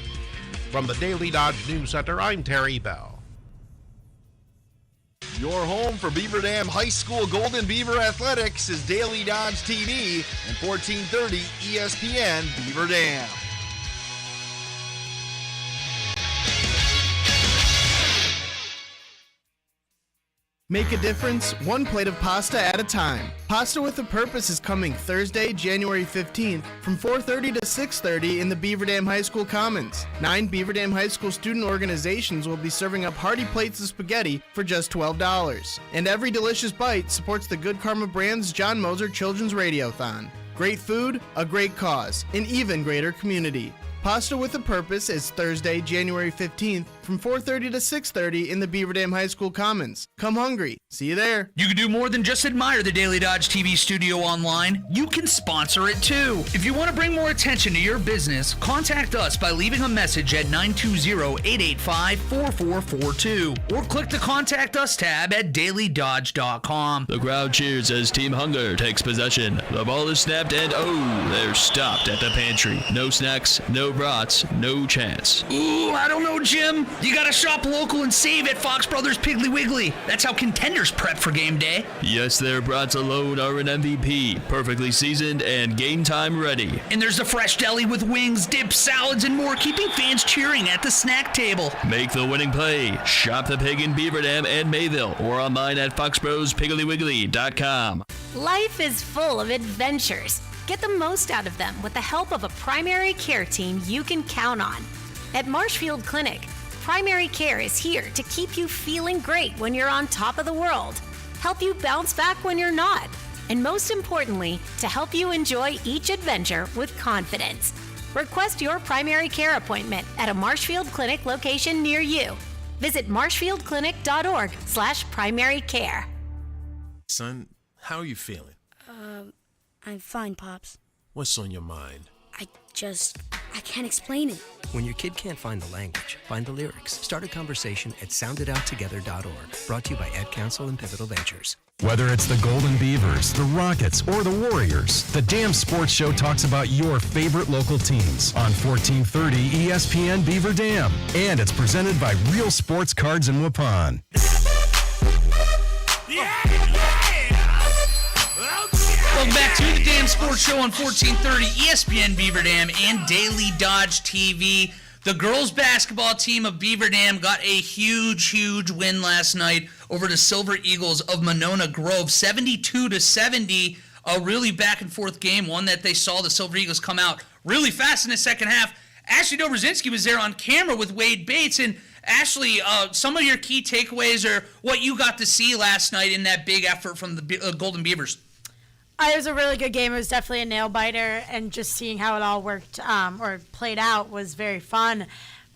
Speaker 14: From the Daily Dodge News Center, I'm Terry Bell.
Speaker 13: Your home for Beaver Dam High School Golden Beaver Athletics is Daily Dodge TV and 1430 ESPN Beaver Dam.
Speaker 3: Make a difference, one plate of pasta at a time. Pasta with a Purpose is coming Thursday, January 15th from 4:30 to 6:30 in the Beaver Dam High School Commons. 9 Beaver Dam High School student organizations will be serving up hearty plates of spaghetti for just $12. And every delicious bite supports the Good Karma Brand's John Moser Children's Radiothon. Great food, a great cause, an even greater community. Pasta with a Purpose is Thursday, January 15th from 4:30 to 6:30 in the Beaver Dam High School Commons. Come hungry. See you there.
Speaker 2: You can do more than just admire the Daily Dodge TV studio online. You can sponsor it too. If you want to bring more attention to your business, contact us by leaving a message at 920-885-4442 or click the Contact Us tab at dailydodge.com.
Speaker 7: The crowd cheers as Team Hunger takes possession. The ball is snapped and they're stopped at the pantry. No snacks, no brats, no chance.
Speaker 2: Ooh, I don't know, Jim. You gotta shop local and save at Fox Brothers Piggly Wiggly. That's how contenders prep for game day.
Speaker 7: Yes, their brats alone are an MVP, perfectly seasoned and game time ready.
Speaker 2: And there's a fresh deli with wings, dips, salads, and more, keeping fans cheering at the snack table.
Speaker 7: Make the winning play. Shop the Pig in Beaver Dam and Mayville or online at foxbrospiggliwiggly.com.
Speaker 15: Life is full of adventures. Get the most out of them with the help of a primary care team you can count on. At Marshfield Clinic, primary care is here to keep you feeling great when you're on top of the world, help you bounce back when you're not, and most importantly, to help you enjoy each adventure with confidence. Request your primary care appointment at a Marshfield Clinic location near you. Visit marshfieldclinic.org/primary care.
Speaker 16: Son, how are you feeling?
Speaker 17: I'm fine, Pops.
Speaker 16: What's on your mind?
Speaker 17: I can't explain it.
Speaker 18: When your kid can't find the language, find the lyrics. Start a conversation at soundidouttogether.org. Brought to you by Ad Council and Pivotal Ventures.
Speaker 1: Whether it's the Golden Beavers, the Rockets, or the Warriors, the Dam Sports Show talks about your favorite local teams on 1430 ESPN Beaver Dam. And it's presented by Real Sports Cards in Waupun.
Speaker 19: Yeah!
Speaker 2: Welcome back to the Dam Sports Show on 1430 ESPN Beaver Dam and Daily Dodge TV. The girls basketball team of Beaver Dam got a huge win last night over the Silver Eagles of Monona Grove, 72-70. A really back and forth game, one that they saw the Silver Eagles come out really fast in the second half. Ashley Dobrzinski was there on camera with Wade Bates. And Ashley, some of your key takeaways or what you got to see last night in that big effort from the Golden Beavers.
Speaker 19: It was a really good game. It was definitely a nail-biter, and just seeing how it all worked or played out was very fun.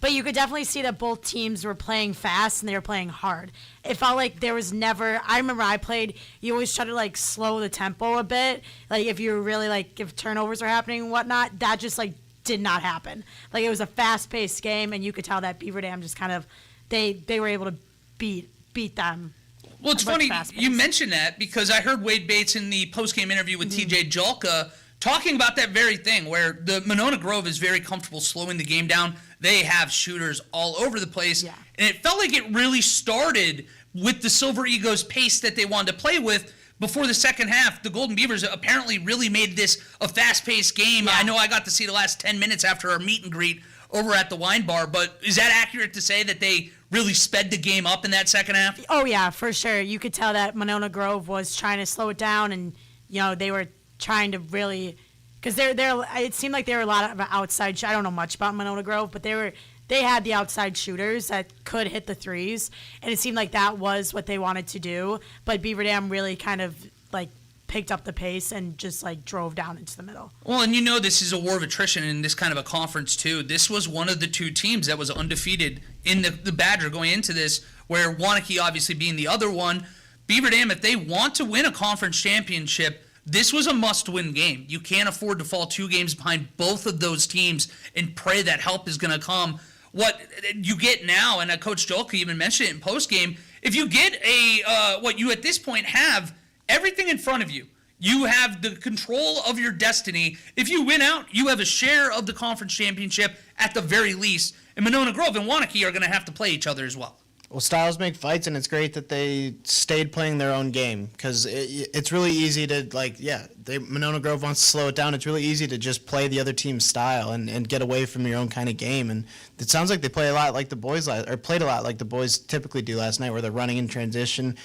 Speaker 19: But you could definitely see that both teams were playing fast and they were playing hard. It felt like there was never – I remember I played – you always try to, like, slow the tempo a bit. Like, if you were really, like, if turnovers are happening and whatnot, that just, like, did not happen. Like, it was a fast-paced game, and you could tell that Beaver Dam just kind of – they were able to beat them.
Speaker 2: Well, it's funny you mentioned that because I heard Wade Bates in the post-game interview with TJ Julka talking about that very thing where the Monona Grove is very comfortable slowing the game down. They have shooters all over the place. Yeah. And it felt like it really started with the Silver Eagles pace that they wanted to play with before the second half. The Golden Beavers apparently really made this a fast-paced game. Yeah. I know I got to see the last 10 minutes after our meet and greet over at the wine bar, but is that accurate to say that they really sped the game up in that second half?
Speaker 19: Oh, yeah, for sure. You could tell that Monona Grove was trying to slow it down, and, you know, they were trying to really – because it seemed like there were a lot of outside – I don't know much about Monona Grove, but they had the outside shooters that could hit the threes, and it seemed like that was what they wanted to do. But Beaver Dam really kind of, like, picked up the pace and just, like, drove down into the middle.
Speaker 2: Well, and you know this is a war of attrition in this kind of a conference, too. This was one of the two teams that was undefeated in the Badger going into this, where Waunakee obviously being the other one. Beaver Dam, if they want to win a conference championship, this was a must-win game. You can't afford to fall 2 games behind both of those teams and pray that help is going to come. What you get now, and Coach Julka even mentioned it in postgame, if you get what you at this point have everything in front of you. You have the control of your destiny. If you win out, you have a share of the conference championship at the very least. And Monona Grove and Waunakee are going to have to play each other as well.
Speaker 3: Well, styles make fights, and it's great that they stayed playing their own game because it's really easy to, Monona Grove wants to slow it down. It's really easy to just play the other team's style and get away from your own kind of game. And it sounds like they play a lot like the boys played a lot like the boys typically do last night, where they're running in transition,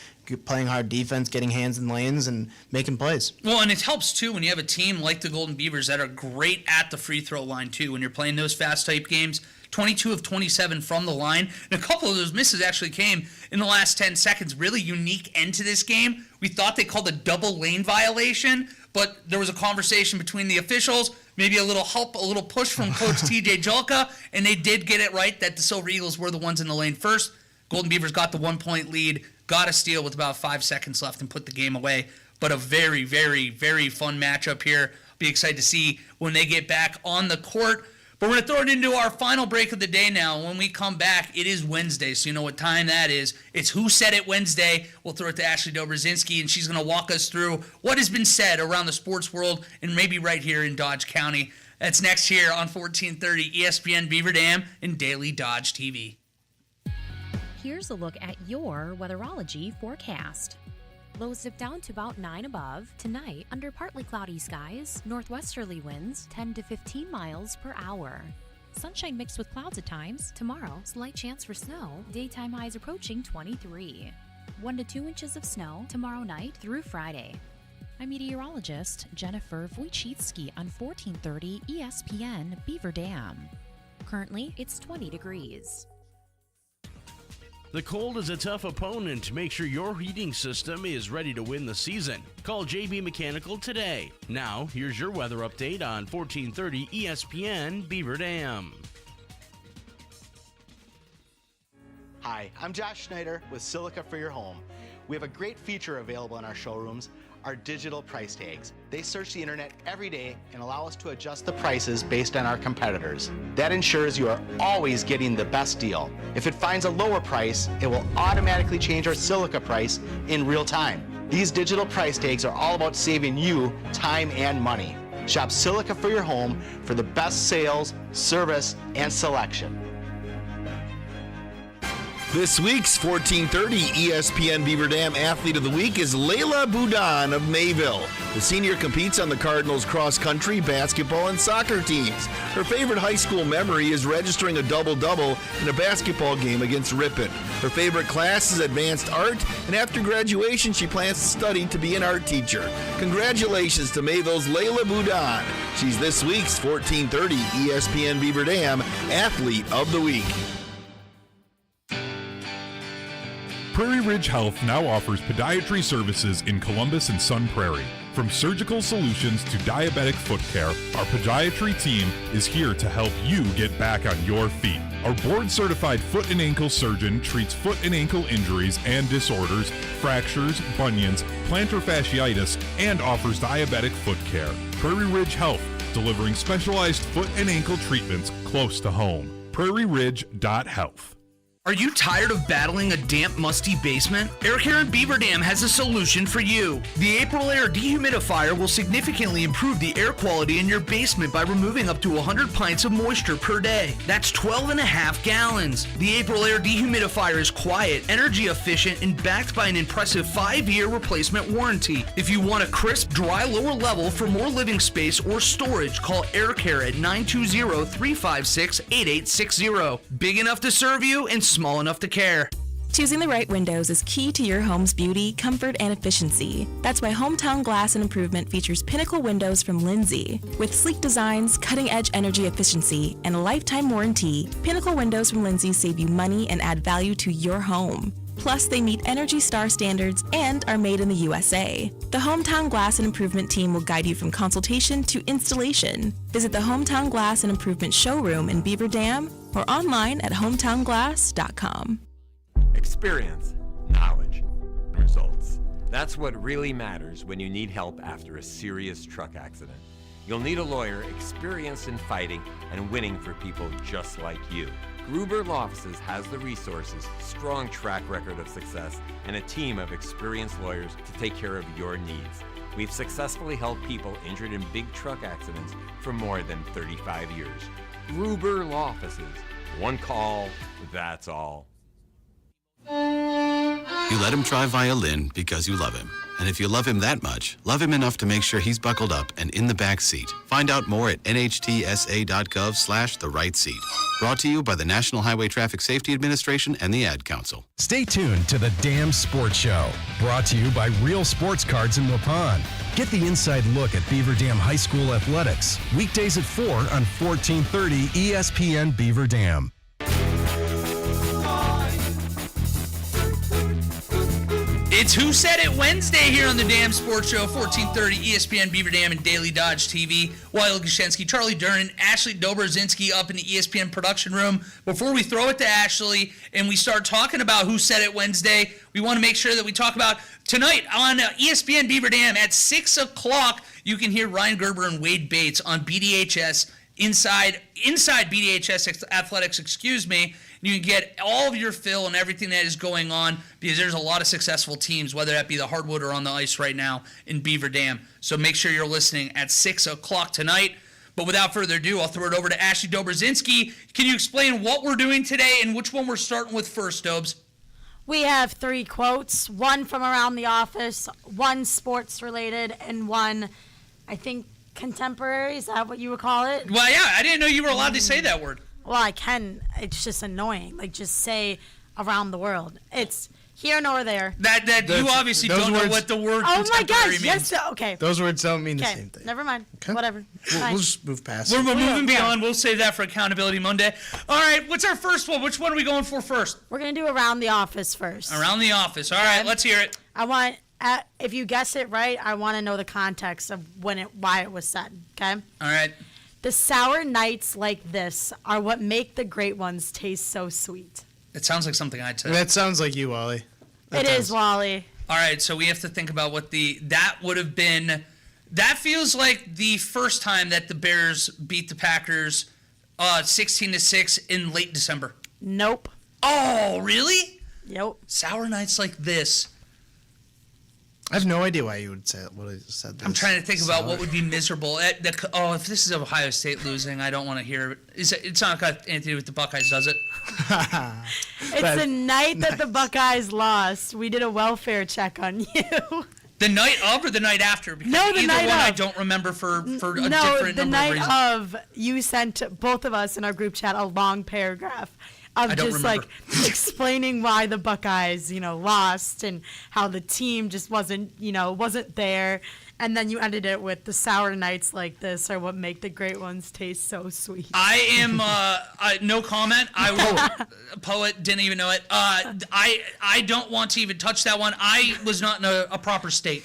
Speaker 3: playing hard defense, getting hands in lanes, and making plays.
Speaker 2: Well, and it helps, too, when you have a team like the Golden Beavers that are great at the free throw line, too, when you're playing those fast-type games. 22 of 27 from the line. And a couple of those misses actually came in the last 10 seconds. Really unique end to this game. We thought they called a double lane violation, but there was a conversation between the officials, maybe a little help, a little push from Coach TJ Julka, and they did get it right that the Silver Eagles were the ones in the lane first. Golden Beavers got the 1-point lead, got a steal with about 5 seconds left and put the game away. But a very, very, very fun matchup here. Be excited to see when they get back on the court. But we're going to throw it into our final break of the day now. When we come back, it is Wednesday, so you know what time that is. It's Who Said It Wednesday. We'll throw it to Ashley Dobrzinski, and she's going to walk us through what has been said around the sports world and maybe right here in Dodge County. That's next here on 1430 ESPN Beaver Dam and Daily Dodge TV.
Speaker 20: Here's a look at your weatherology forecast. Lows dip down to about 9 above. Tonight, under partly cloudy skies, northwesterly winds 10 to 15 miles per hour. Sunshine mixed with clouds at times. Tomorrow, slight chance for snow. Daytime highs approaching 23. 1 to 2 inches of snow tomorrow night through Friday. I'm meteorologist Jennifer Wojcicki on 1430 ESPN Beaver Dam. Currently, it's 20 degrees.
Speaker 7: The cold is a tough opponent. Make sure your heating system is ready to win the season. Call JB Mechanical today. Now, here's your weather update on 1430 ESPN Beaver Dam.
Speaker 21: Hi, I'm Josh Schneider with Silica for Your Home. We have a great feature available in our showrooms, our digital price tags. They search the internet every day and allow us to adjust the prices based on our competitors. That ensures you are always getting the best deal. If it finds a lower price, it will automatically change our Silica price in real time. These digital price tags are all about saving you time and money. Shop Silica for Your Home for the best sales, service, and selection.
Speaker 13: This week's 1430 ESPN Beaver Dam Athlete of the Week is Layla Boudon of Mayville. The senior competes on the Cardinals cross-country, basketball, and soccer teams. Her favorite high school memory is registering a double-double in a basketball game against Ripon. Her favorite class is advanced art, and after graduation, she plans to study to be an art teacher. Congratulations to Mayville's Layla Boudon. She's this week's 1430 ESPN Beaver Dam Athlete of the Week.
Speaker 6: Prairie Ridge Health now offers podiatry services in Columbus and Sun Prairie. From surgical solutions to diabetic foot care, our podiatry team is here to help you get back on your feet. Our board-certified foot and ankle surgeon treats foot and ankle injuries and disorders, fractures, bunions, plantar fasciitis, and offers diabetic foot care. Prairie Ridge Health, delivering specialized foot and ankle treatments close to home. prairieridge.health.
Speaker 2: Are you tired of battling a damp, musty basement? Air Care in Beaver Dam has a solution for you. The April Air Dehumidifier will significantly improve the air quality in your basement by removing up to 100 pints of moisture per day. That's 12.5 gallons. The April Air Dehumidifier is quiet, energy efficient, and backed by an impressive 5-year replacement warranty. If you want a crisp, dry lower level for more living space or storage, call Air Care at 920-356-8860. Big enough to serve you and small enough to care.
Speaker 22: Choosing the right windows is key to your home's beauty, comfort, and efficiency. That's why Hometown Glass and Improvement features pinnacle windows from Lindsay. With sleek designs, cutting-edge energy efficiency, and a lifetime warranty, Pinnacle windows from Lindsay save you money and add value to your home. Plus, they meet Energy Star standards and are made in the USA. The Hometown Glass and Improvement team will guide you from consultation to installation. Visit the Hometown Glass and Improvement showroom in Beaver Dam or online at hometownglass.com.
Speaker 23: Experience, knowledge, results. That's what really matters when you need help after a serious truck accident. You'll need a lawyer experienced in fighting and winning for people just like you. Gruber Law Offices has the resources, strong track record of success, and a team of experienced lawyers to take care of your needs. We've successfully helped people injured in big truck accidents for more than 35 years. Gruber Law Offices. One call, that's all.
Speaker 24: You let him try violin because you love him. And if you love him that much, love him enough to make sure he's buckled up and in the back seat. Find out more at nhtsa.gov/the right seat. Brought to you by the National Highway Traffic Safety Administration and the Ad Council.
Speaker 1: Stay tuned to the Dam Sports Show, brought to you by Real Sports Cards in Waupun. Get the inside look at Beaver Dam High School athletics, weekdays at 4 on 1430 ESPN Beaver Dam.
Speaker 2: It's Who Said It Wednesday here on the Dam Sports Show, 1430 ESPN Beaver Dam and Daily Dodge TV. Wyatt Lukashenski, Charlie Durnan, Ashley Dobrzinski up in the ESPN production room. Before we throw it to Ashley and we start talking about Who Said It Wednesday, we want to make sure that we talk about tonight on ESPN Beaver Dam at 6 o'clock. You can hear Ryan Gerber and Wade Bates on BDHS inside BDHS Athletics, You can get all of your fill and everything that is going on because there's a lot of successful teams, whether that be the hardwood or on the ice right now in Beaver Dam. So make sure you're listening at 6 o'clock tonight. But without further ado, I'll throw it over to Ashley Dobrzinski. Can you explain what we're doing today and which one we're starting with first, Dobes?
Speaker 19: We have 3 quotes, one from around the office, one sports related, and one, I think, contemporary. Is that what you would call it?
Speaker 2: Well, yeah, I didn't know you were allowed to say that word.
Speaker 19: Well, I can. It's just annoying. Like, just say around the world. It's here nor there.
Speaker 2: That you obviously don't know what the word
Speaker 19: oh my
Speaker 2: contemporary
Speaker 19: gosh,
Speaker 2: means.
Speaker 19: yes. Okay.
Speaker 3: Those words don't mean the same thing.
Speaker 19: Never mind.
Speaker 3: Okay.
Speaker 19: Whatever.
Speaker 3: We'll just move past
Speaker 2: We're
Speaker 3: it.
Speaker 2: moving beyond. We'll save that for Accountability Monday. All right, what's our first one? Which one are we going for first?
Speaker 19: We're going to do around the office first.
Speaker 2: Around the office. All right, let's hear it.
Speaker 19: I want, if you guess it right, I want to know the context of why it was said. Okay?
Speaker 2: All right.
Speaker 19: The sour nights like this are what make the great ones taste so sweet.
Speaker 2: It sounds like something I'd say.
Speaker 3: That sounds like you, Wally.
Speaker 19: It is, Wally.
Speaker 2: All right, so we have to think about what that would have been. That feels like the first time that the Bears beat the Packers 16-6 in late December.
Speaker 19: Nope.
Speaker 2: Oh, really?
Speaker 19: Yep.
Speaker 2: Sour nights like this.
Speaker 3: I have no idea why you would say what I said. This.
Speaker 2: I'm trying to think about what would be miserable. If this is Ohio State losing, I don't want to hear it. It's not got anything to do with the Buckeyes, does it?
Speaker 19: It's the night that the Buckeyes lost. We did a welfare check on you.
Speaker 2: The night of or the night after? Because
Speaker 19: No, the
Speaker 2: either
Speaker 19: night
Speaker 2: one I
Speaker 19: of.
Speaker 2: don't remember for a different
Speaker 19: the
Speaker 2: number of
Speaker 19: night
Speaker 2: reasons.
Speaker 19: of, you sent both of us in our group chat a long paragraph of
Speaker 2: I don't
Speaker 19: just
Speaker 2: remember.
Speaker 19: like explaining why the Buckeyes, lost and how the team just wasn't there. And then you ended it with the sour nights like this are what make the great ones taste so sweet.
Speaker 2: I am no comment. I will. Poet didn't even know it. I don't want to even touch that one. I was not in a proper state.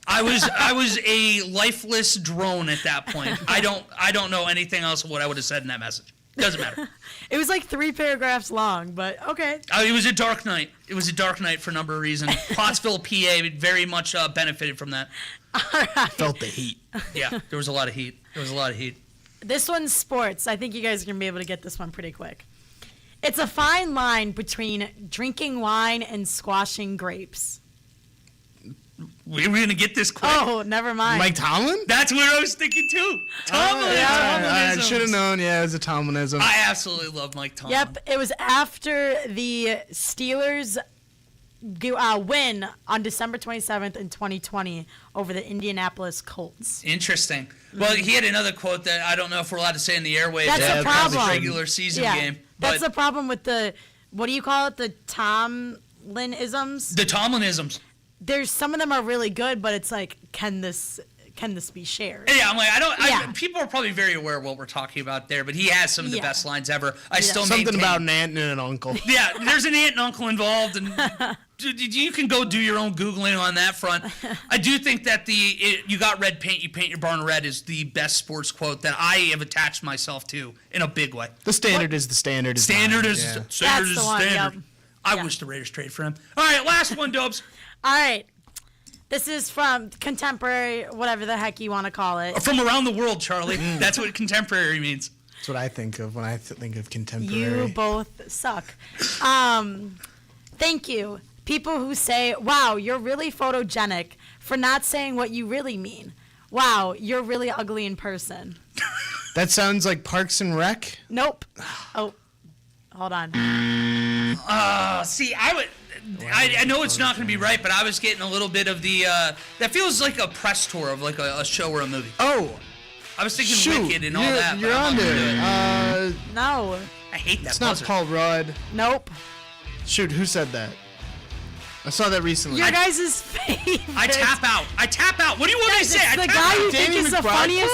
Speaker 2: I was a lifeless drone at that point. I don't know anything else of what I would have said in that message. Doesn't matter.
Speaker 19: It was like 3 paragraphs long, but okay.
Speaker 2: It was a dark night. It was a dark night for a number of reasons. Pottsville, PA, very much benefited from that.
Speaker 3: Felt the heat.
Speaker 2: Yeah, there was a lot of heat.
Speaker 19: This one's sports. I think you guys are going to be able to get this one pretty quick. It's a fine line between drinking wine and squashing grapes.
Speaker 2: We were going to get this quick.
Speaker 19: Oh, never mind.
Speaker 3: Mike Tomlin?
Speaker 2: That's what I was thinking too.
Speaker 3: I should have known. Yeah, it was a Tomlinism.
Speaker 2: I absolutely love Mike Tomlin.
Speaker 19: Yep, it was after the Steelers win on December 27th in 2020 over the Indianapolis Colts.
Speaker 2: Interesting. Well, he had another quote that I don't know if we're allowed to say in the airwaves.
Speaker 19: That's the problem.
Speaker 2: Regular season game.
Speaker 19: That's the problem with the, what do you call it? The Tomlinisms?
Speaker 2: The Tomlinisms.
Speaker 19: There's some of them are really good, but it's like, can this be shared?
Speaker 2: Yeah, I'm like, people are probably very aware of what we're talking about there, but he has some of the best lines ever.
Speaker 3: Something about an aunt and an uncle.
Speaker 2: Yeah, there's an aunt and uncle involved, and you can go do your own Googling on that front. I do think that you got red paint, you paint your barn red is the best sports quote that I have attached myself to in a big way.
Speaker 3: The standard is the standard.
Speaker 2: Standard is
Speaker 19: That's the one,
Speaker 2: standard.
Speaker 19: yep.
Speaker 2: I wish the Raiders traded for him. All right, last one, Dobes.
Speaker 19: All right. This is from contemporary, whatever the heck you want to call it.
Speaker 2: From around the world, Charlie. That's what contemporary means.
Speaker 3: That's what I think of when I think of contemporary.
Speaker 19: You both suck. Thank you. People who say, wow, you're really photogenic, for not saying what you really mean. Wow, you're really ugly in person.
Speaker 3: That sounds like Parks and Rec.
Speaker 19: Nope. Oh, hold on.
Speaker 2: See, I know it's not going to be right, but I was getting a little bit of the, that feels like a press tour of like a show or a movie.
Speaker 3: Oh.
Speaker 2: I was thinking Wicked and all that.
Speaker 3: You're on there.
Speaker 19: No.
Speaker 2: I hate that
Speaker 3: It's
Speaker 2: buzzer.
Speaker 3: not Paul Rudd.
Speaker 19: Nope.
Speaker 3: Shoot, who said that? I saw that recently.
Speaker 19: Your guys' favorite.
Speaker 2: I tap out. What do you want me to say? I
Speaker 19: The
Speaker 2: tap
Speaker 19: guy
Speaker 2: out.
Speaker 19: you think is the funniest.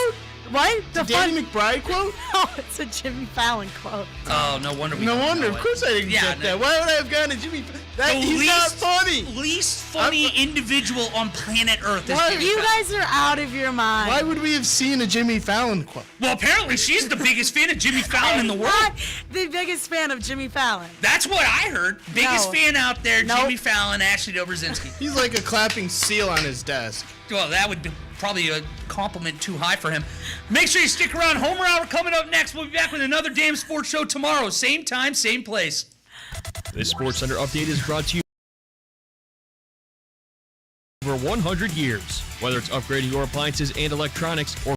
Speaker 19: What? The
Speaker 3: Danny McBride quote?
Speaker 19: No, it's a Jimmy Fallon quote.
Speaker 2: Oh, no wonder we
Speaker 3: No
Speaker 2: don't
Speaker 3: wonder.
Speaker 2: know
Speaker 3: Of
Speaker 2: it.
Speaker 3: course I didn't get that. Why would I have gone to Jimmy? He's not funny.
Speaker 2: Least funny individual on planet Earth is Jimmy
Speaker 19: You
Speaker 2: Fallon.
Speaker 19: guys are out of your mind.
Speaker 3: Why would we have seen a Jimmy Fallon quote?
Speaker 2: Well, apparently she's the biggest fan of Jimmy Fallon in the world.
Speaker 19: Not the biggest fan of Jimmy Fallon.
Speaker 2: That's what I heard. Biggest
Speaker 19: No.
Speaker 2: fan out there,
Speaker 19: Nope.
Speaker 2: Jimmy Fallon, Ashley Dobrzinski.
Speaker 3: He's like a clapping seal on his desk.
Speaker 2: Well, that would be probably a compliment too high for him. Make sure you stick around. Homer Hour coming up next. We'll be back with another Damn Sports Show tomorrow. Same time, same place.
Speaker 8: This Sports Center update is brought to you over 100 years. Whether it's upgrading your appliances and electronics or